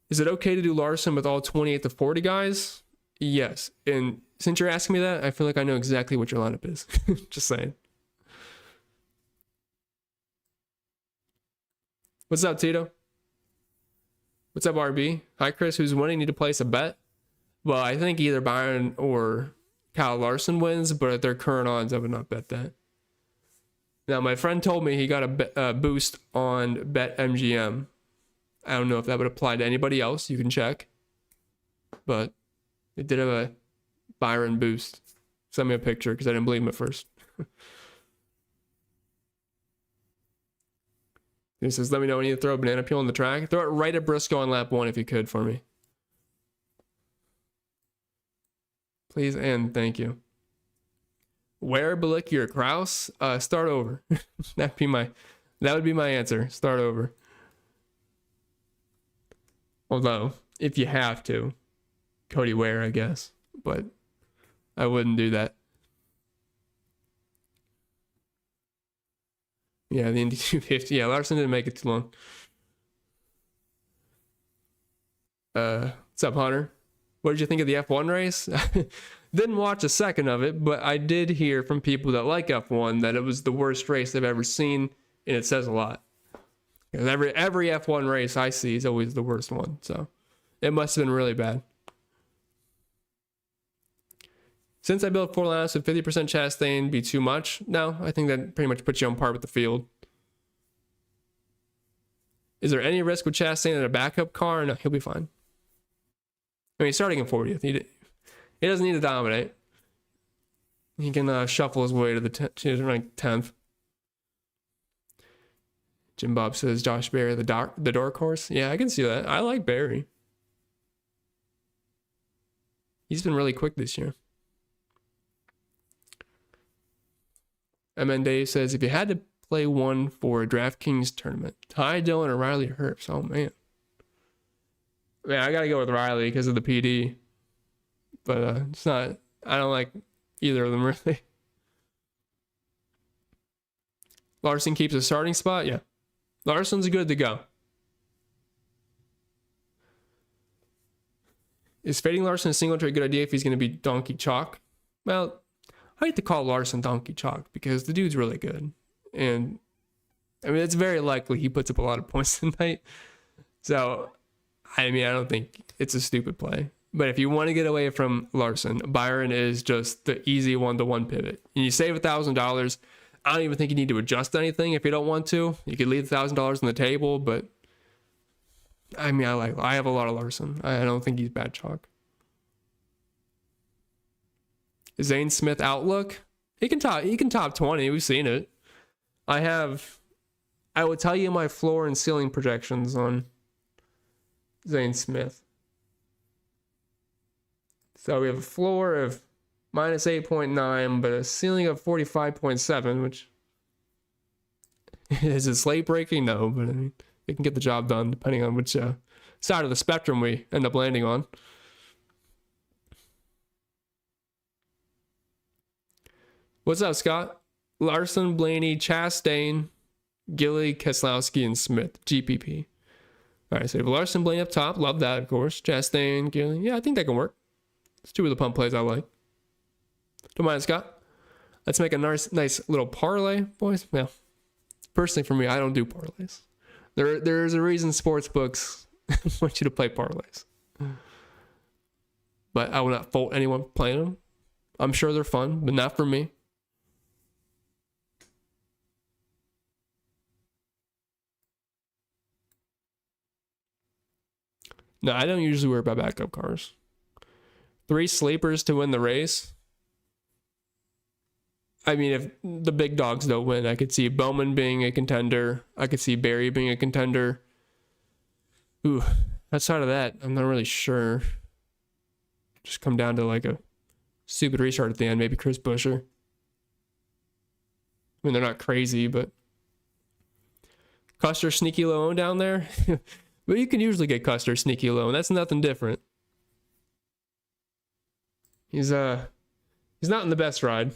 Is it okay to do Larson with all 28 to 40 guys? Yes. And since you're asking me that, I feel like I know exactly what your lineup is. Just saying. What's up, Tito? What's up, RB? Hi, Chris. Who's winning? Need to place a bet? Well, I think either Byron or Kyle Larson wins, but at their current odds, I would not bet that. Now, my friend told me he got a boost on BetMGM. I don't know if that would apply to anybody else. You can check. But it did have a Byron boost. Send me a picture because I didn't believe him at first. He says, let me know when you throw a banana peel on the track. Throw it right at Briscoe on lap 1 if you could for me. Please and thank you. Where Balicki or Kraus? Start over. That would be my answer. Start over. Although, if you have to, Cody Ware, I guess. But I wouldn't do that. Yeah, the Indy 250. Yeah, Larson didn't make it too long. What's up, Hunter? What did you think of the F1 race? Didn't watch a second of it, but I did hear from people that like F1 that it was the worst race they've ever seen, and it says a lot. Because every F1 race I see is always the worst one, so it must have been really bad. Since I built 4 laps with 50% Chastain be too much? No, I think that pretty much puts you on par with the field. Is there any risk with Chastain in a backup car? No, he'll be fine. I mean, he's starting in 40th. He doesn't need to dominate. He can shuffle his way to the ranked 10th. Jim Bob says Josh Berry, the dark horse. Yeah, I can see that. I like Berry. He's been really quick this year. MN Dave says, if you had to play one for a DraftKings tournament, Ty Dillon or Riley Herbst? Oh, man. Man, I got to go with Riley because of the PD. But it's not, I don't like either of them, really. Larson keeps a starting spot? Yeah. Larson's good to go. Is fading Larson a single trade a good idea if he's going to be donkey chalk? Well, I hate to call Larson donkey chalk because the dude's really good. And, I mean, it's very likely he puts up a lot of points tonight. So, I mean, I don't think it's a stupid play. But if you want to get away from Larson, Byron is just the easy one-to-one pivot. And you save $1,000. I don't even think you need to adjust anything if you don't want to. You could leave $1,000 on the table, but I mean, I have a lot of Larson. I don't think he's bad chalk. Zane Smith outlook? He can top 20. We've seen it. I will tell you my floor and ceiling projections on Zane Smith. So we have a floor of minus 8.9, but a ceiling of 45.7, which is it slate breaking? No, but I mean, it can get the job done depending on which side of the spectrum we end up landing on. What's up, Scott? Larson, Blaney, Chastain, Gilly, Keselowski, and Smith. GPP. All right, so we have Larson, Blaney up top. Love that, of course. Chastain, Gilly. Yeah, I think that can work. It's two of the pump plays I like. Don't mind, Scott. Let's make a nice little parlay, boys. Yeah. Personally, for me, I don't do parlays. There's a reason sports books want you to play parlays. But I will not fault anyone playing them. I'm sure they're fun, but not for me. No, I don't usually worry about backup cars. 3 sleepers to win the race. I mean, if the big dogs don't win, I could see Bowman being a contender. I could see Barry being a contender. Ooh, outside of that, I'm not really sure. Just come down to like a stupid restart at the end. Maybe Chris Buescher. I mean, they're not crazy, but Custer sneaky low down there. But you can usually get Custer sneaky low, and that's nothing different. He's not in the best ride.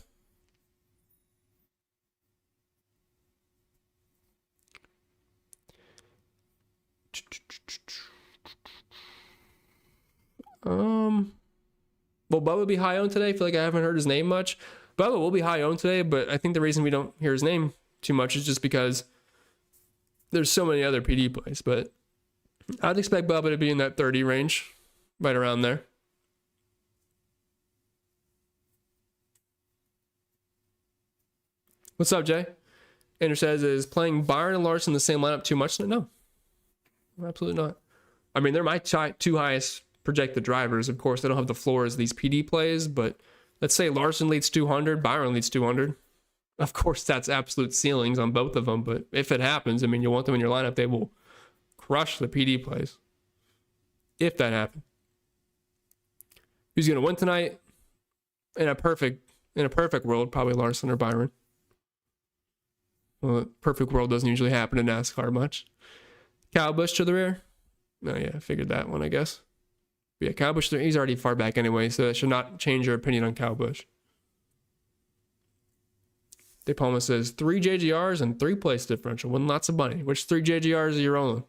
Will Bubba be high owned today? I feel like I haven't heard his name much. Bubba will be high owned today, but I think the reason we don't hear his name too much is just because there's so many other PD plays. But I'd expect Bubba to be in that 30 range, right around there. What's up, Jay? Andrew says, is playing Byron and Larson in the same lineup too much? No, absolutely not. I mean, they're my two highest projected drivers. Of course, they don't have the floor as these PD plays, but let's say Larson leads 200, Byron leads 200. Of course, that's absolute ceilings on both of them, but if it happens, I mean, you want them in your lineup, they will crush the PD plays. If that happens. Who's going to win tonight? In a perfect world, probably Larson or Byron. Well, a perfect world doesn't usually happen in NASCAR much. Kyle Busch to the rear. Oh yeah, I figured that one, I guess. But yeah, Kyle Busch, he's already far back anyway, so that should not change your opinion on Kyle Busch. De Palma says 3 JGRs and 3 place differential. Win lots of money. Which 3 JGRs are you rolling?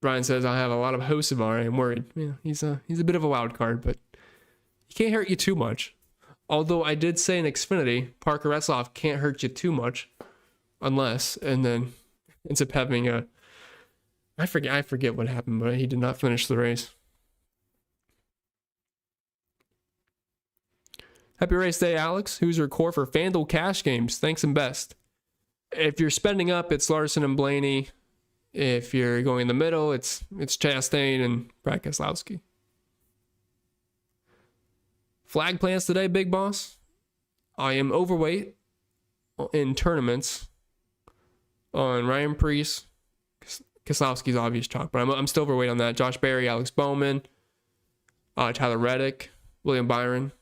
Brian says I have a lot of Hocevar. I'm worried. Yeah, he's a bit of a wild card, but he can't hurt you too much. Although I did say in Xfinity, Parker Retzlaff can't hurt you too much, unless, and then ends up having a, I forget what happened, but he did not finish the race. Happy race day, Alex. Who's your core for FanDuel cash games? Thanks and best. If you're spending up, it's Larson and Blaney. If you're going in the middle, it's Chastain and Brad Keselowski. Flag plans today, big boss. I am overweight in tournaments on Ryan Preece. Keselowski's obvious chalk, but I'm still overweight on that. Josh Berry, Alex Bowman, Tyler Reddick, William Byron.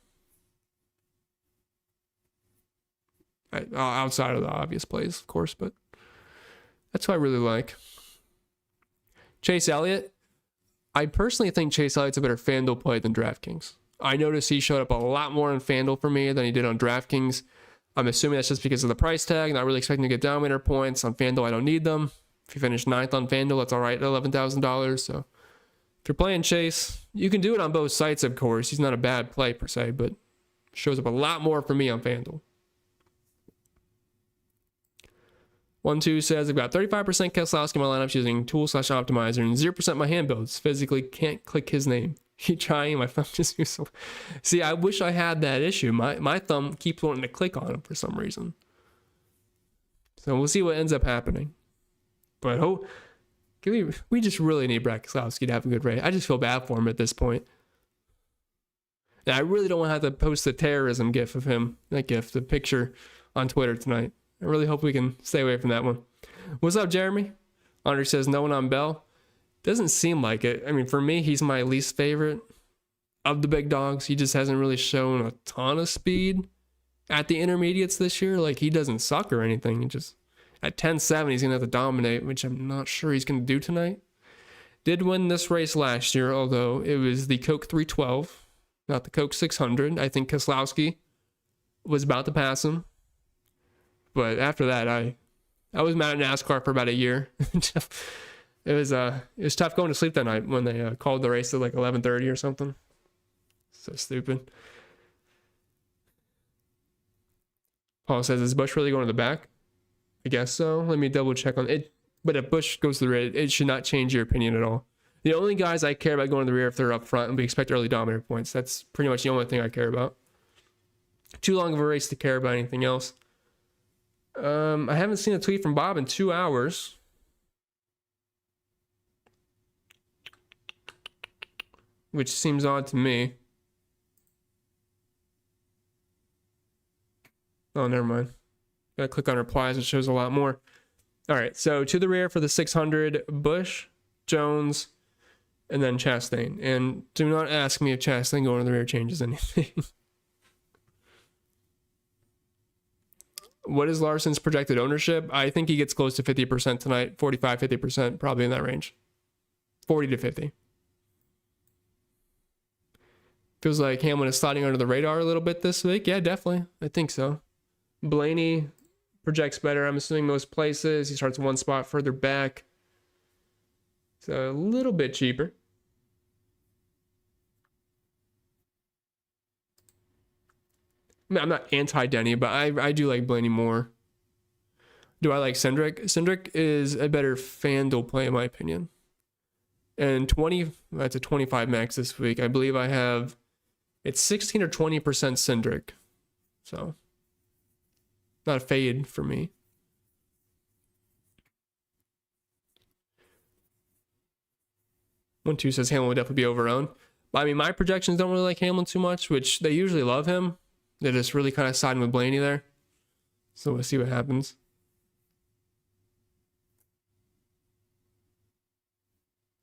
Outside of the obvious plays, of course, but that's what I really like. Chase Elliott. I personally think Chase Elliott's a better FanDuel play than DraftKings. I noticed he showed up a lot more on FanDuel for me than he did on DraftKings. I'm assuming that's just because of the price tag. Not really expecting to get dominator points. On FanDuel, I don't need them. If you finish 9th on FanDuel, that's all right at $11,000. So if you're playing Chase, you can do it on both sites, of course. He's not a bad play per se, but shows up a lot more for me on FanDuel. 1-2 says I've got 35% Keselowski in my lineups using tool/optimizer and 0% my hand builds. Physically can't click his name. Keep trying, my thumb just moves so. See, I wish I had that issue. My thumb keeps wanting to click on him for some reason. So we'll see what ends up happening. But we just really need Brad Keselowski to have a good race. I just feel bad for him at this point. And I really don't want to have to post the terrorism gif of him. Not gif, the picture on Twitter tonight. I really hope we can stay away from that one. What's up, Jeremy? Andre says no one on Bell. Doesn't seem like it. I mean, for me, he's my least favorite of the big dogs. He just hasn't really shown a ton of speed at the intermediates this year. Like, he doesn't suck or anything. At 10.7, he's going to have to dominate, which I'm not sure he's going to do tonight. Did win this race last year, although it was the Coke 312, not the Coke 600. I think Keselowski was about to pass him. But after that, I was mad at NASCAR for about a year. It was tough going to sleep that night when they called the race at like 11:30 or something. So stupid. Paul says, is Busch really going to the back? I guess so. Let me double check on it. But if Busch goes to the rear, it should not change your opinion at all. The only guys I care about going to the rear if they're up front and we expect early dominator points. That's pretty much the only thing I care about. Too long of a race to care about anything else. I haven't seen a tweet from Bob in 2 hours. Which seems odd to me. Oh, never mind. Gotta click on replies, it shows a lot more. All right, so to the rear for the 600, Busch, Jones, and then Chastain. And do not ask me if Chastain going to the rear changes anything. What is Larson's projected ownership? I think he gets close to 50% tonight, 45, 50%, probably in that range. 40 to 50. Feels like Hamlin is sliding under the radar a little bit this week. Yeah, definitely. I think so. Blaney projects better, I'm assuming, most places. He starts one spot further back. So a little bit cheaper. I mean, I'm not anti-Denny, but I do like Blaney more. Do I like Cindric? Cindric is a better FanDuel play, in my opinion. And that's a 25 max this week. I believe I have, it's 16 or 20% Cindric. So, not a fade for me. One two says Hamlin would definitely be overowned. I mean, my projections don't really like Hamlin too much, which they usually love him. They're just really kind of siding with Blaney there. So we'll see what happens.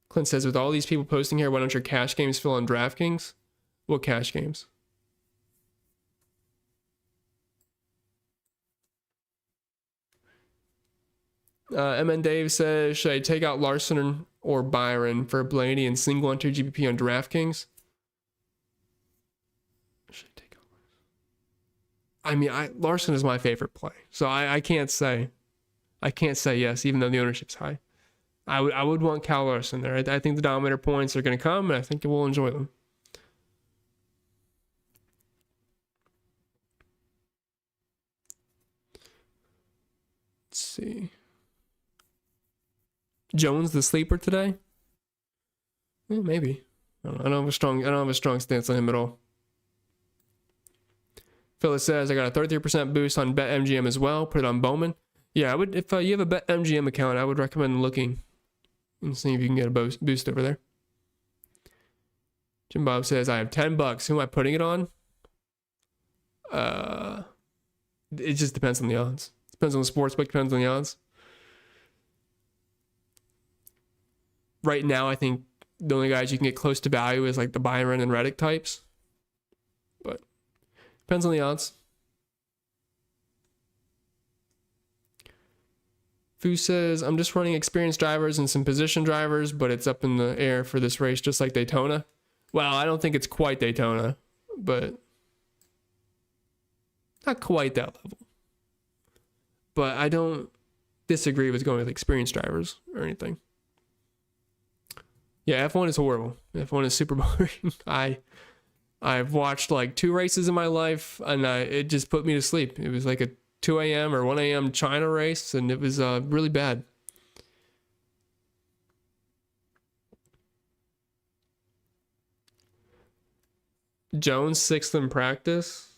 Clint says, with all these people posting here, why don't your cash games fill on DraftKings? What cash games? MN Dave says, should I take out Larson or Byron for Blaney and single enter GPP on DraftKings? Should I take out Larson? I mean, Larson is my favorite play, so I can't say yes, even though the ownership's high. I would want Cal Larson there. I think the dominator points are going to come, and I think we'll enjoy them. Let's see. Jones the sleeper today? Yeah, maybe. I don't have a strong stance on him at all. Phyllis says I got a 33% boost on BetMGM as well. Put it on Bowman. Yeah, I would. If you have a BetMGM account, I would recommend looking and see if you can get a boost over there. Jim Bob says I have $10. Who am I putting it on? It just depends on the odds. Depends on the sportsbook. Depends on the odds. Right now, I think the only guys you can get close to value is like the Byron and Reddick types. But depends on the odds. Fu says, I'm just running experienced drivers and some position drivers, but it's up in the air for this race, just like Daytona. Well, I don't think it's quite Daytona, but not quite that level. But I don't disagree with going with experienced drivers or anything. Yeah, F1 is horrible. F1 is super boring. I've watched like 2 races in my life, and it just put me to sleep. It was like a 2 a.m. or 1 a.m. China race, and it was really bad. Jones 6th in practice.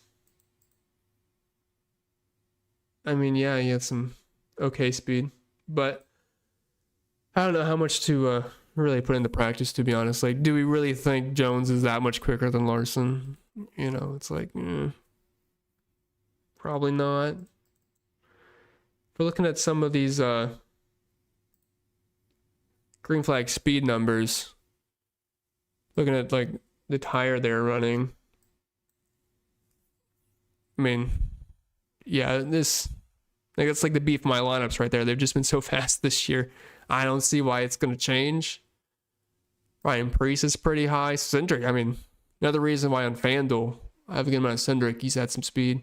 I mean, yeah, he had some okay speed, but I don't know how much to really put into practice, to be honest. Like, do we really think Jones is that much quicker than Larson? You know, it's like, probably not. We're looking at some of these green flag speed numbers. Looking at like the tire they're running. I mean, yeah, this Like, that's like the beef of my lineups right there. They've just been so fast this year. I don't see why it's going to change. Ryan Preece is pretty high. Cindric, I mean, another reason why on FanDuel I have a good amount of Cindric. He's had some speed.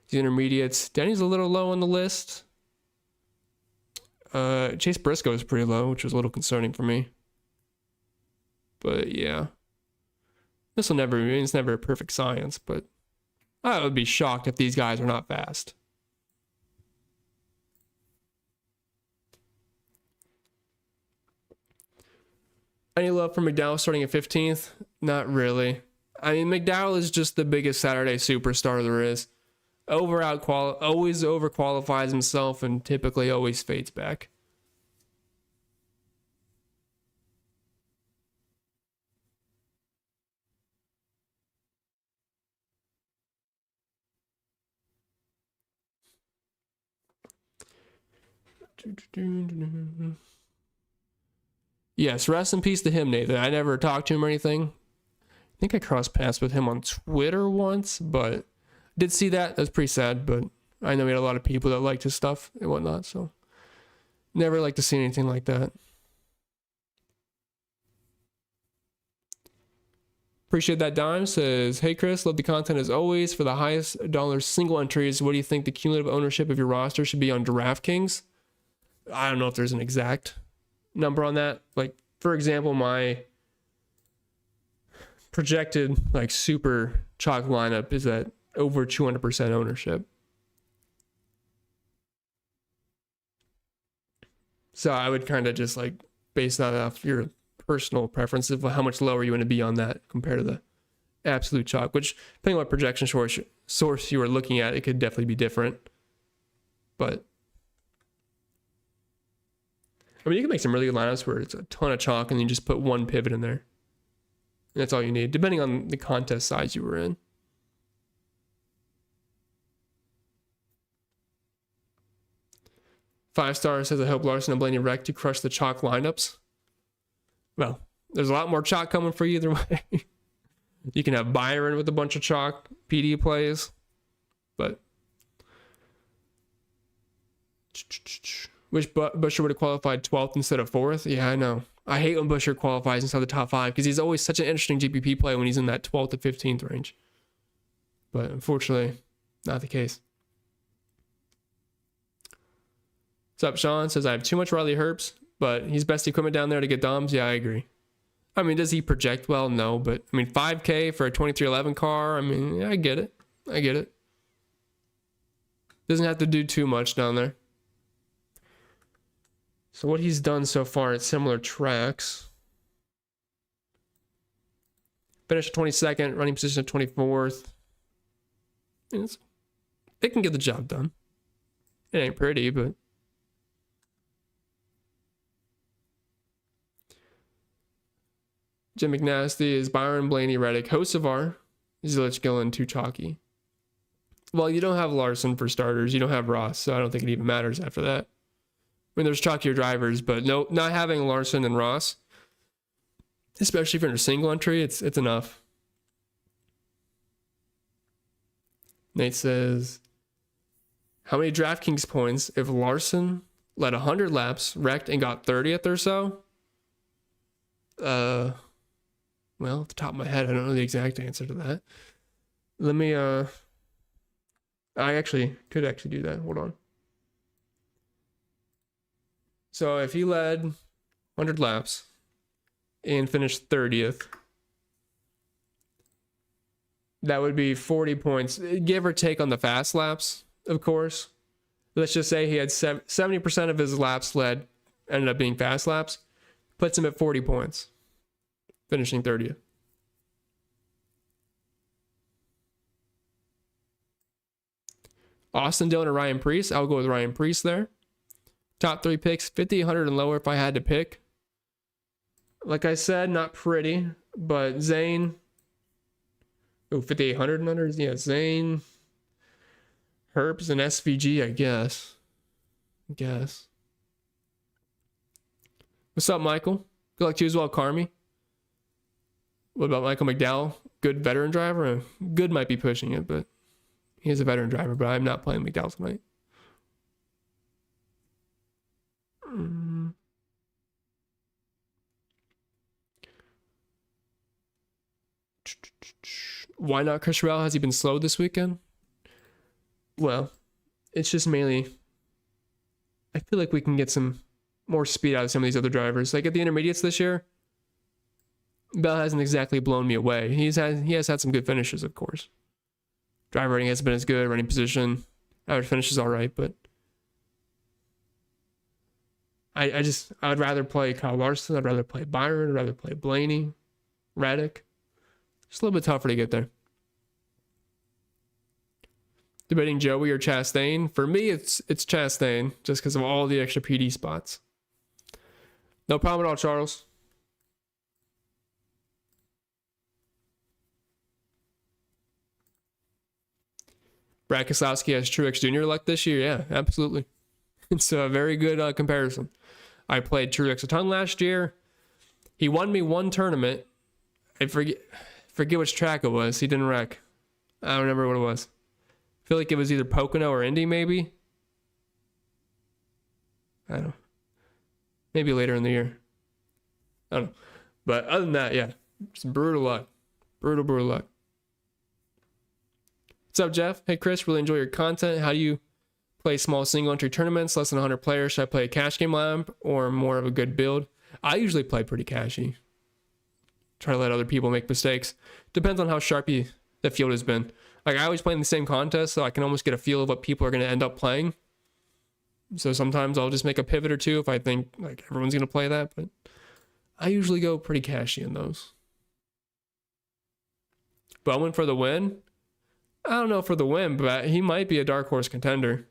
The intermediates. Denny's a little low on the list. Chase Briscoe is pretty low, which was a little concerning for me. But yeah. It's never a perfect science, but I would be shocked if these guys are not fast. Any love for McDowell starting at 15th? Not really. I mean, McDowell is just the biggest Saturday superstar there is. Always overqualifies himself and typically always fades back. Yes, rest in peace to him, Nathan. I never talked to him or anything. I think I crossed paths with him on Twitter once, but did see that. That's pretty sad, but I know he had a lot of people that liked his stuff and whatnot, so never like to see anything like that. Appreciate that. Dime says, hey Chris, love the content as always. For the highest dollar single entries, what do you think the cumulative ownership of your roster should be on DraftKings? I don't know if there's an exact number on that. Like, for example, my projected like super chalk lineup is at over 200% ownership. So I would kind of just like base that off your personal preference of how much lower you want to be on that compared to the absolute chalk, which depending on what projection source you were looking at, it could definitely be different. But I mean, you can make some really good lineups where it's a ton of chalk and you just put one pivot in there. And that's all you need, depending on the contest size you were in. Five Star says, I hope Larson and Blaney wreck to crush the chalk lineups. Well, there's a lot more chalk coming for you either way. You can have Byron with a bunch of chalk PD plays, but wish Busher would have qualified 12th instead of 4th. Yeah, I know. I hate when Busher qualifies inside the top 5 because he's always such an interesting GPP play when he's in that 12th to 15th range. But unfortunately, not the case. What's up, Sean? Says, I have too much Riley Herbst, but he's best equipment down there to get Doms. Yeah, I agree. I mean, does he project well? No, but I mean, 5K for a 2311 car. I mean, yeah, I get it. I get it. Doesn't have to do too much down there. So what he's done so far at similar tracks. Finished at 22nd, running position at 24th. It can get the job done. It ain't pretty, but Jim McNasty is Byron, Blaney, Reddick, Hocevar, Zilich, Gillen, too chalky. Well, you don't have Larson for starters. You don't have Ross, so I don't think it even matters after that. I mean, there's chalkier drivers, but no, not having Larson and Ross, especially if you're in a single entry, it's enough. Nate says, how many DraftKings points if Larson led 100 laps, wrecked, and got 30th or so? Well, at the top of my head, I don't know the exact answer to that. Let me, I could actually do that. Hold on. So if he led 100 laps and finished 30th, that would be 40 points, give or take on the fast laps, of course. Let's just say he had 70% of his laps led ended up being fast laps, puts him at 40 points, finishing 30th. Austin Dillon or Ryan Preece? I'll go with Ryan Preece there. Top 3 picks, 5,800 and lower if I had to pick. Like I said, not pretty, but Zane. Oh, 5,800 and under? Yeah, Zane. Herbst and SVG, I guess. What's up, Michael? Good luck to you as well, Carmi. What about Michael McDowell? Good veteran driver? Good might be pushing it, but he is a veteran driver, but I'm not playing McDowell tonight. Why not Chris Rell? Has he been slow this weekend? Well, it's just mainly, I feel like we can get some more speed out of some of these other drivers. Like at the intermediates this year, Bell hasn't exactly blown me away. He has had some good finishes, of course. Driver rating hasn't been as good. Running position, average finish is all right, but I would rather play Kyle Larson. I'd rather play Byron. I'd rather play Blaney, Reddick. Just a little bit tougher to get there. Debating Joey or Chastain. For me, it's Chastain, just because of all the extra PD spots. No problem at all, Charles. Brad Keselowski has Truex Jr. luck this year. Yeah, absolutely. It's a very good comparison. I played Truex a ton last year. He won me one tournament. I forget which track it was. He didn't wreck. I don't remember what it was. I feel like it was either Pocono or Indy, maybe. I don't know. Maybe later in the year. I don't know. But other than that, yeah. Just brutal luck. Brutal luck. What's up, Jeff? Hey, Chris. Really enjoy your content. How do you play small single-entry tournaments, less than 100 players? Should I play a cash game lineup or more of a good build? I usually play pretty cashy. Try to let other people make mistakes. Depends on how sharpy the field has been. Like, I always play in the same contest, so I can almost get a feel of what people are going to end up playing. So sometimes I'll just make a pivot or two if I think like everyone's going to play that, but I usually go pretty cashy in those. Bowman for the win? I don't know for the win, but he might be a dark horse contender.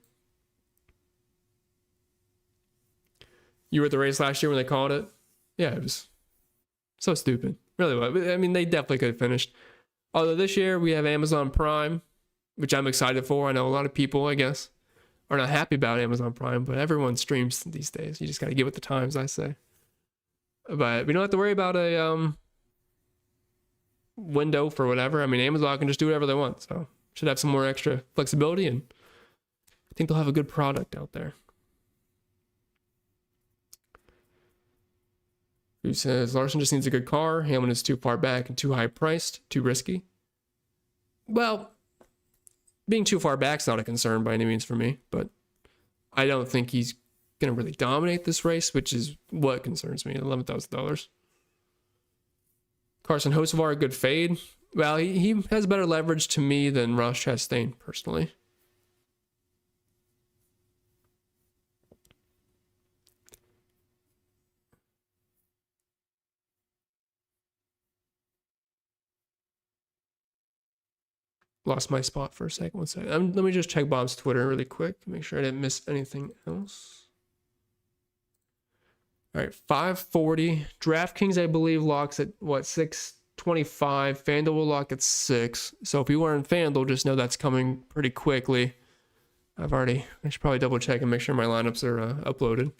You were at the race last year when they called it? Yeah, it was so stupid. Really was. I mean, they definitely could have finished. Although this year we have Amazon Prime, which I'm excited for. I know a lot of people, I guess, are not happy about Amazon Prime, but everyone streams these days. You just got to get with the times, I say. But we don't have to worry about a window for whatever. I mean, Amazon can just do whatever they want. So should have some more extra flexibility, and I think they'll have a good product out there. Who says Larson just needs a good car? Hamlin is too far back and too high priced, too risky. Well, being too far back is not a concern by any means for me, but I don't think he's going to really dominate this race, which is what concerns me. $11,000. Carson Hocevar, a good fade. Well, he has better leverage to me than Ross Chastain, personally. Lost my spot for a second. One second. Let me just check Bob's Twitter really quick. Make sure I didn't miss anything else. All right, 540. DraftKings, I believe, locks at, what, 625. FanDuel will lock at 6. So if you are in FanDuel, just know that's coming pretty quickly. I should probably double check and make sure my lineups are uploaded.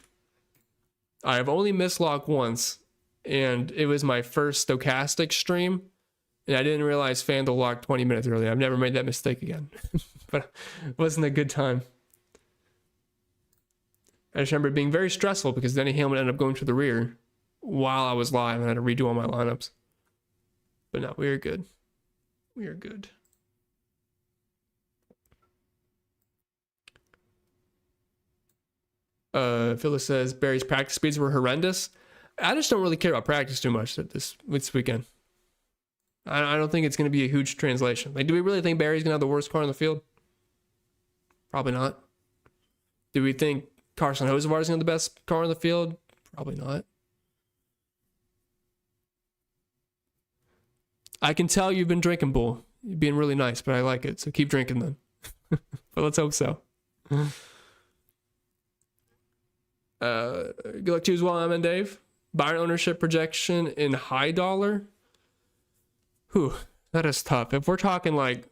I've only missed lock once, and it was my first stochastic stream. And I didn't realize FanDuel locked 20 minutes early. I've never made that mistake again. But it wasn't a good time. I just remember it being very stressful because Denny Hamlin ended up going to the rear while I was live and I had to redo all my lineups. But no, we are good. We are good. Phyllis says Barry's practice speeds were horrendous. I just don't really care about practice too much this weekend. I don't think it's going to be a huge translation. Like, do we really think Barry's going to have the worst car in the field? Probably not. Do we think Carson Hocevar is going to have the best car in the field? Probably not. I can tell you've been drinking, Bull. You're being really nice, but I like it. So keep drinking then. But let's hope so. Good luck to you as well, Em and Dave. Byron ownership projection in high dollar. Whew, that is tough. If we're talking like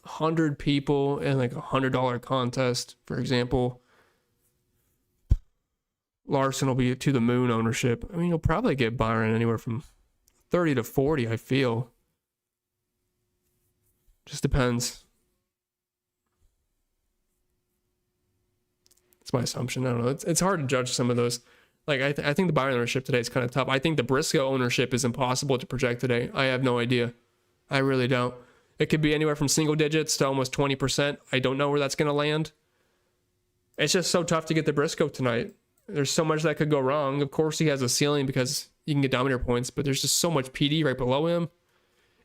100 people in like $100 contest, for example, Larson will be to the moon ownership. I mean, you'll probably get Byron anywhere from 30 to 40, I feel. Just depends. It's my assumption. I don't know. It's hard to judge some of those. Like, I think the Byron ownership today is kind of tough. I think the Briscoe ownership is impossible to project today. I have no idea. I really don't. It could be anywhere from single digits to almost 20%. I don't know where that's going to land. It's just so tough to get the Briscoe tonight. There's so much that could go wrong. Of course, he has a ceiling because you can get dominator points, but there's just so much PD right below him.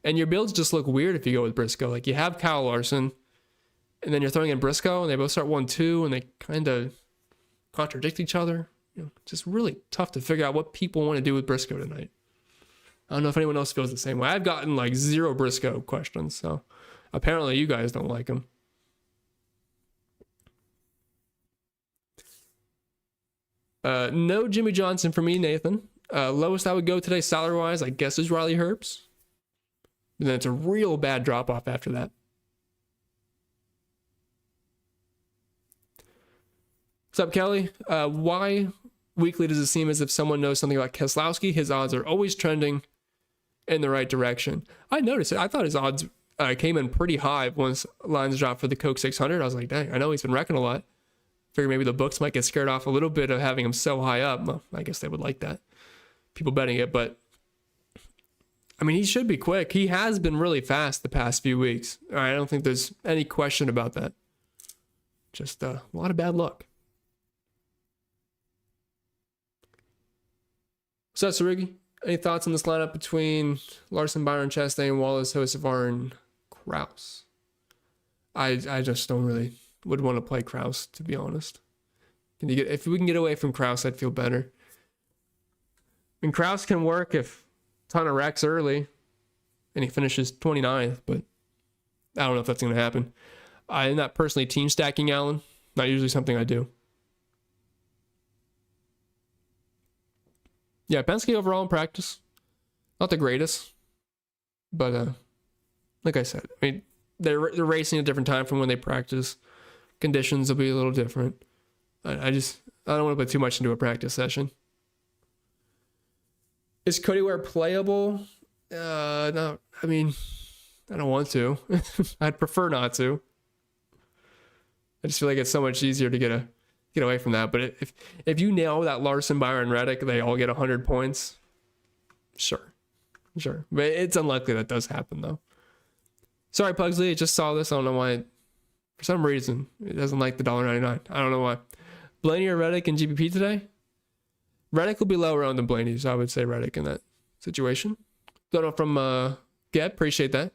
And your builds just look weird if you go with Briscoe. Like, you have Kyle Larson, and then you're throwing in Briscoe, and they both start 1-2, and they kind of contradict each other. You know, just really tough to figure out what people want to do with Briscoe tonight. I don't know if anyone else feels the same way. I've gotten like 0 Briscoe questions, so apparently you guys don't like him. No Jimmy Johnson for me, Nathan. Lowest I would go today, salary-wise, I guess is Riley Herbst. And then it's a real bad drop-off after that. What's up, Kelly? Why weekly does it seem as if someone knows something about Keselowski? His odds are always trending in the right direction. I noticed it. I thought his odds came in pretty high once lines dropped for the Coke 600. I was like, dang, I know he's been wrecking a lot. Figure maybe the books might get scared off a little bit of having him so high up. Well, I guess they would like that. People betting it, but I mean, he should be quick. He has been really fast the past few weeks. I don't think there's any question about that. Just a lot of bad luck. What's up, Sarigi? Any thoughts on this lineup between Larson, Byron, Chastain, Wallace, Hocevar, and Kraus? I just don't really would want to play Kraus, to be honest. If we can get away from Kraus, I'd feel better. I mean, Kraus can work if ton of wrecks early and he finishes 29th, but I don't know if that's going to happen. I'm not personally team stacking Allen. Not usually something I do. Yeah, Penske overall in practice, not the greatest, but like I said, I mean, they're racing at a different time from when they practice. Conditions will be a little different. I don't want to put too much into a practice session. Is Cody Ware playable? No, I mean, I don't want to. I'd prefer not to. I just feel like it's so much easier to get away from that. But if you nail that Larson, Byron, Reddick, they all get 100 points. Sure. But it's unlikely that does happen, though. Sorry, Pugsley, I just saw this. I don't know why. For some reason, it doesn't like the $1.99. I don't know why. Blaney or Reddick in GPP today? Reddick will be lower on than Blaney, so I would say Reddick in that situation. Don't know from Geb, appreciate that.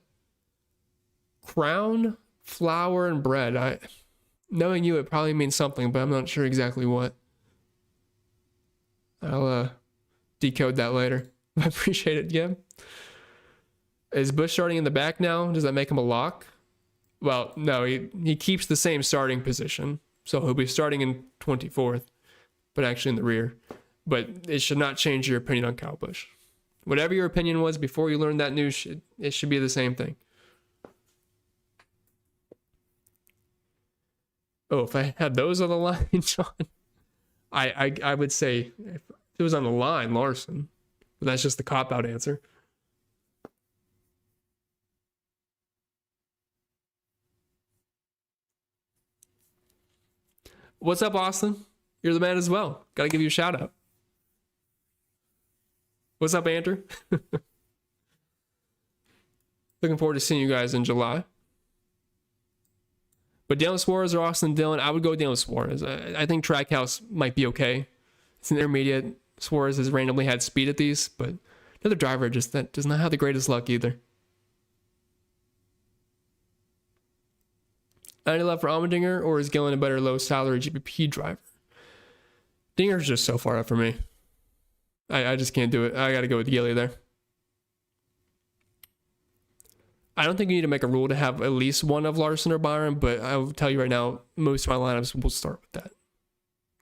Crown, flour, and bread. Knowing you, it probably means something, but I'm not sure exactly what. I'll decode that later. I appreciate it, Geb. Is Busch starting in the back now? Does that make him a lock? Well, no, he keeps the same starting position, so he'll be starting in 24th, but actually in the rear. But it should not change your opinion on Kyle Busch. Whatever your opinion was before you learned that news, it should be the same thing. Oh, if I had those on the line, John, I would say if it was on the line, Larson. But that's just the cop-out answer. What's up, Austin? You're the man as well. Gotta give you a shout out. What's up, Andrew? Looking forward to seeing you guys in July. But Daniel Suarez or Austin Dillon, I would go with Daniel Suarez. I think Trackhouse might be okay. It's an intermediate. Suarez has randomly had speed at these, but another driver just that does not have the greatest luck either. Any love for Allmendinger, or is Gillen a better low salary GPP driver? Dinger's just so far up for me. I just can't do it. I got to go with Gilly there. I don't think you need to make a rule to have at least one of Larson or Byron, but I'll tell you right now, most of my lineups will start with that.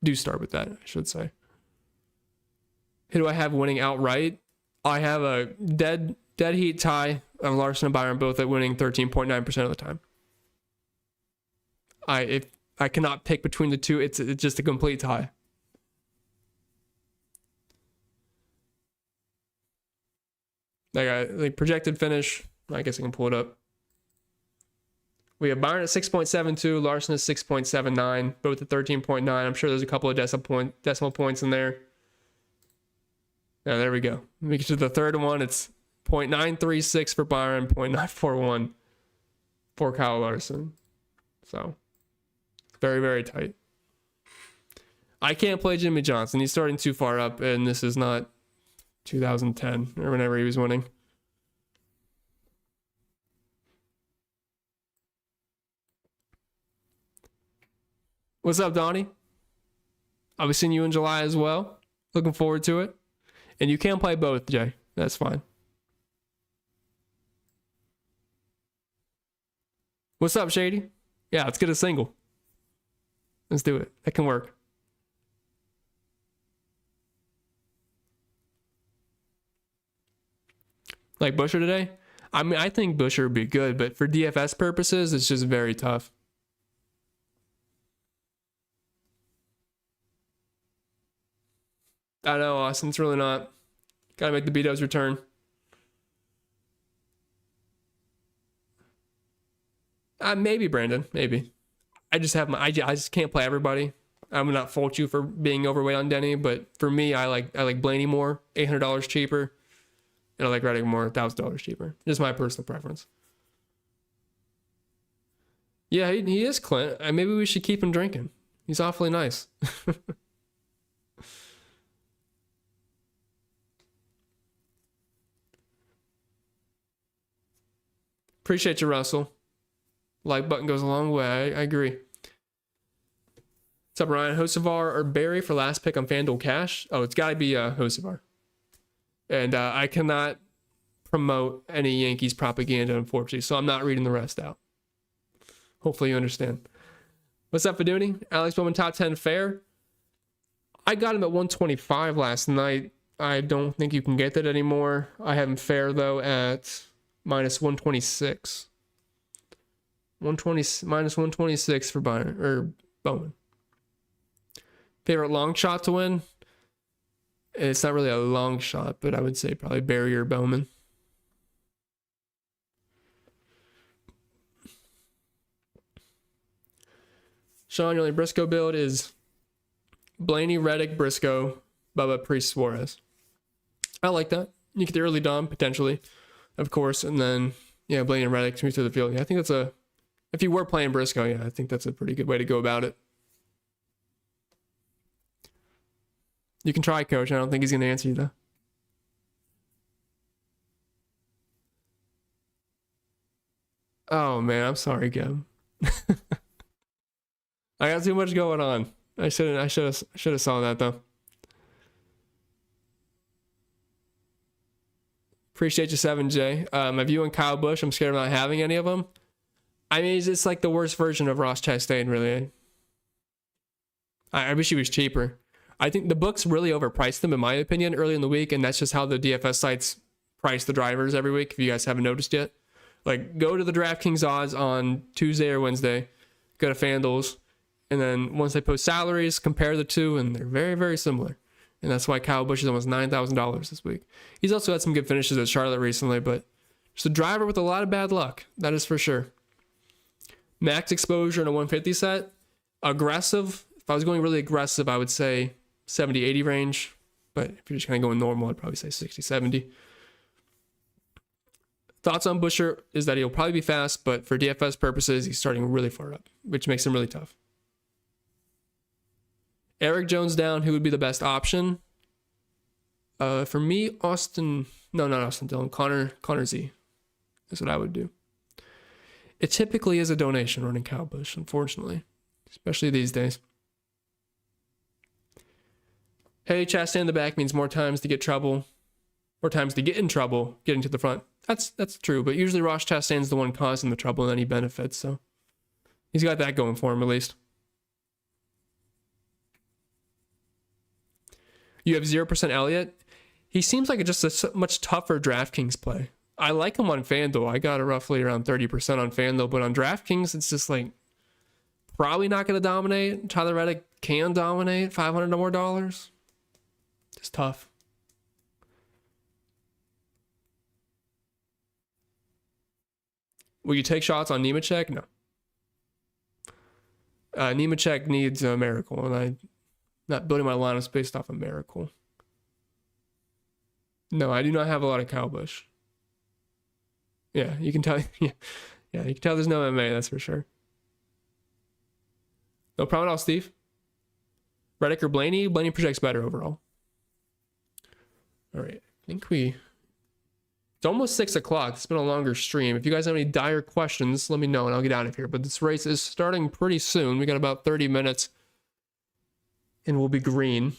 Do start with that, I should say. Who do I have winning outright? I have a dead heat tie of Larson and Byron, both at winning 13.9% of the time. If I cannot pick between the two, it's just a complete tie. Like projected finish, I guess I can pull it up. We have Byron at 6.72, Larson at 6.79, both at 13.9. I'm sure there's a couple of decimal points in there. Yeah, there we go. Let me get to the third one. It's .936 for Byron, .941 for Kyle Larson. So very, very tight. I can't play Jimmy Johnson. He's starting too far up, and this is not 2010 or whenever he was winning. What's up, Donnie? I'll be seeing you in July as well. Looking forward to it. And you can play both, Jay. That's fine. What's up, Shady? Yeah, let's get a single. Let's do it. That can work. Like Busher today? I mean, I think Busher would be good, but for DFS purposes, it's just very tough. I know, Austin. It's really not. Gotta make the B-Dubs return. Maybe, Brandon. Maybe. I just can't play everybody. I'm not fault you for being overweight on Denny, but for me, I like Blaney more, $800 cheaper, and I like Reddick more, $1,000 cheaper. Just my personal preference. Yeah, he is Clint. Maybe we should keep him drinking. He's awfully nice. Appreciate you, Russell. Like button goes a long way. I agree. What's up, Ryan? Hocevar or Barry for last pick on FanDuel Cash? Oh, it's got to be Hocevar. And I cannot promote any Yankees propaganda, unfortunately, so I'm not reading the rest out. Hopefully you understand. What's up, Faduni? Alex Bowman top 10 fair. I got him at 125 last night. I don't think you can get that anymore. I have him fair, though, at minus 126. Minus 126 for Bowman. Favorite long shot to win? It's not really a long shot, but I would say probably Barry or Bowman. Sean, your only Briscoe build is Blaney, Reddick, Briscoe, Bubba, Priest, Suarez. I like that. You get the early Dom, potentially, of course, and then, yeah, Blaney and Reddick to move through the field. Yeah, I think that's if you were playing Briscoe, yeah, I think that's a pretty good way to go about it. You can try, Coach. I don't think he's going to answer you, though. Oh, man, I'm sorry, Gab. I got too much going on. I should have saw that, though. Appreciate you, 7J. My view on Kyle Busch, I'm scared of not having any of them. I mean, it's like the worst version of Ross Chastain, really. I wish he was cheaper. I think the books really overpriced them, in my opinion, early in the week, and that's just how the DFS sites price the drivers every week, if you guys haven't noticed yet. Like, go to the DraftKings odds on Tuesday or Wednesday, go to FanDuel's, and then once they post salaries, compare the two, and they're very, very similar. And that's why Kyle Busch is almost $9,000 this week. He's also had some good finishes at Charlotte recently, but just a driver with a lot of bad luck. That is for sure. Max exposure in a 150 set. Aggressive. If I was going really aggressive, I would say 70, 80 range. But if you're just kind of going normal, I'd probably say 60, 70. Thoughts on Busher is that he'll probably be fast, but for DFS purposes, he's starting really far up, which makes him really tough. Eric Jones down, who would be the best option? For me, Austin... No, not Austin Dillon. Connor Z. That's what I would do. It typically is a donation running Kyle Busch, unfortunately. Especially these days. Hey, Chastain in the back means more times to get trouble. More times to get in trouble getting to the front. That's true, but usually Ross Chastain's the one causing the trouble and then he benefits, so... He's got that going for him, at least. You have 0% Elliott. He seems like just a much tougher DraftKings play. I like him on FanDuel. I got it roughly around 30% on FanDuel, but on DraftKings, it's just like probably not going to dominate. Tyler Reddick can dominate. $500 or more. Just tough. Will you take shots on Nemechek? No. Nemechek needs a miracle, and I'm not building my lineups based off a miracle. No, I do not have a lot of Kyle Busch. Yeah, you can tell. Yeah, you can tell there's no MMA, that's for sure. No problem at all, Steve. Reddick or Blaney? Blaney projects better overall. All right, I think it's almost 6 o'clock. It's been a longer stream. If you guys have any dire questions, let me know and I'll get out of here. But this race is starting pretty soon. We got about 30 minutes and we'll be green.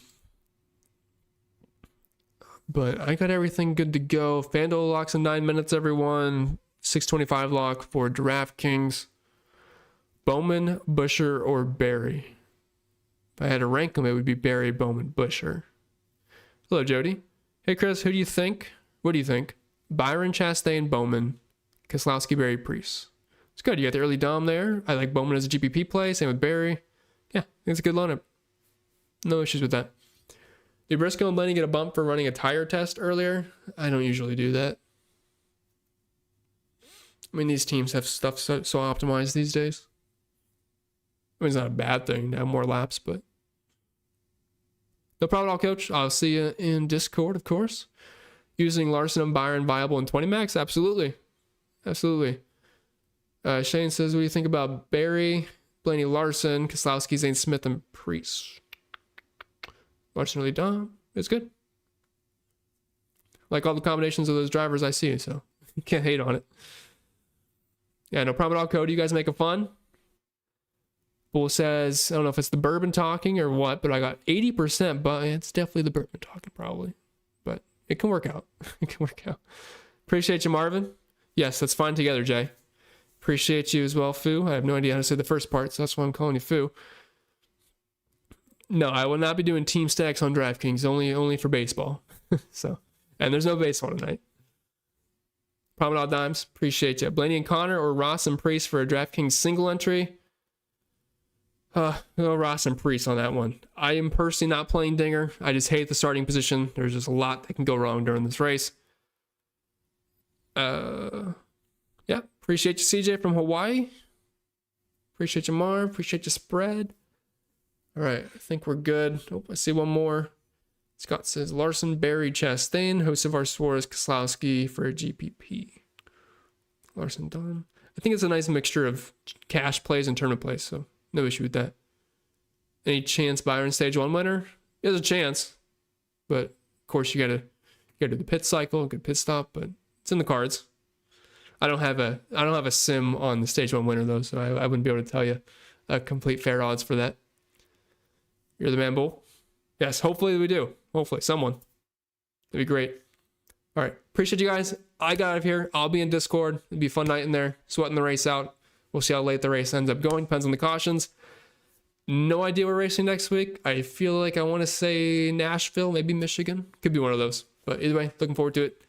But I got everything good to go. FanDuel locks in 9 minutes, everyone. 625 lock for DraftKings. Bowman, Busher, or Barry? If I had to rank them, it would be Barry, Bowman, Busher. Hello, Jody. Hey, Chris, who do you think? What do you think? Byron, Chastain, Bowman, Keselowski, Barry, Priest. It's good. You got the early dom there. I like Bowman as a GPP play. Same with Barry. Yeah, I think it's a good lineup. No issues with that. Did Briscoe and Blaney get a bump for running a tire test earlier? I don't usually do that. I mean, these teams have stuff so optimized these days. I mean, it's not a bad thing to have more laps, but no problem at all, Coach. I'll see you in Discord, of course. Using Larson and Byron viable in 20 max? Absolutely. Absolutely. Shane says, what do you think about Barry, Blaney, Larson, Keselowski, Zane Smith, and Priest? Larson really dumb. It's good. Like all the combinations of those drivers I see, so you can't hate on it. Yeah, no problem at all, Cody. You guys making fun? Bull says, I don't know if it's the bourbon talking or what, but I got 80%, but it's definitely the bourbon talking probably. But it can work out. It can work out. Appreciate you, Marvin. Yes, let's find together, Jay. Appreciate you as well, Foo. I have no idea how to say the first part, so that's why I'm calling you Foo. No, I will not be doing team stacks on DraftKings, only for baseball. So, and there's no baseball tonight. Promenade Dimes, appreciate you. Blaney and Connor or Ross and Priest for a DraftKings single entry? Ross and Priest on that one. I am personally not playing Dinger. I just hate the starting position. There's just a lot that can go wrong during this race. Yeah, appreciate you, CJ from Hawaii. Appreciate you, Marv. Appreciate you, Spread. All right, I think we're good. Oh, I see one more. Scott says Larson, Barry, Chastain, Josevar, Suarez, Keselowski for a GPP. Larson, done. I think it's a nice mixture of cash plays and tournament plays, so no issue with that. Any chance Byron stage 1 winner? There's a chance, but of course you gotta do the pit cycle, good pit stop, but it's in the cards. I don't have a sim on the stage 1 winner though, so I wouldn't be able to tell you a complete fair odds for that. You're the man, Bull. Yes, hopefully we do. Hopefully, someone. That'd be great. All right, appreciate you guys. I got out of here. I'll be in Discord. It'll be a fun night in there, sweating the race out. We'll see how late the race ends up going. Depends on the cautions. No idea we're racing next week. I feel like I want to say Nashville, maybe Michigan. Could be one of those. But either way, looking forward to it.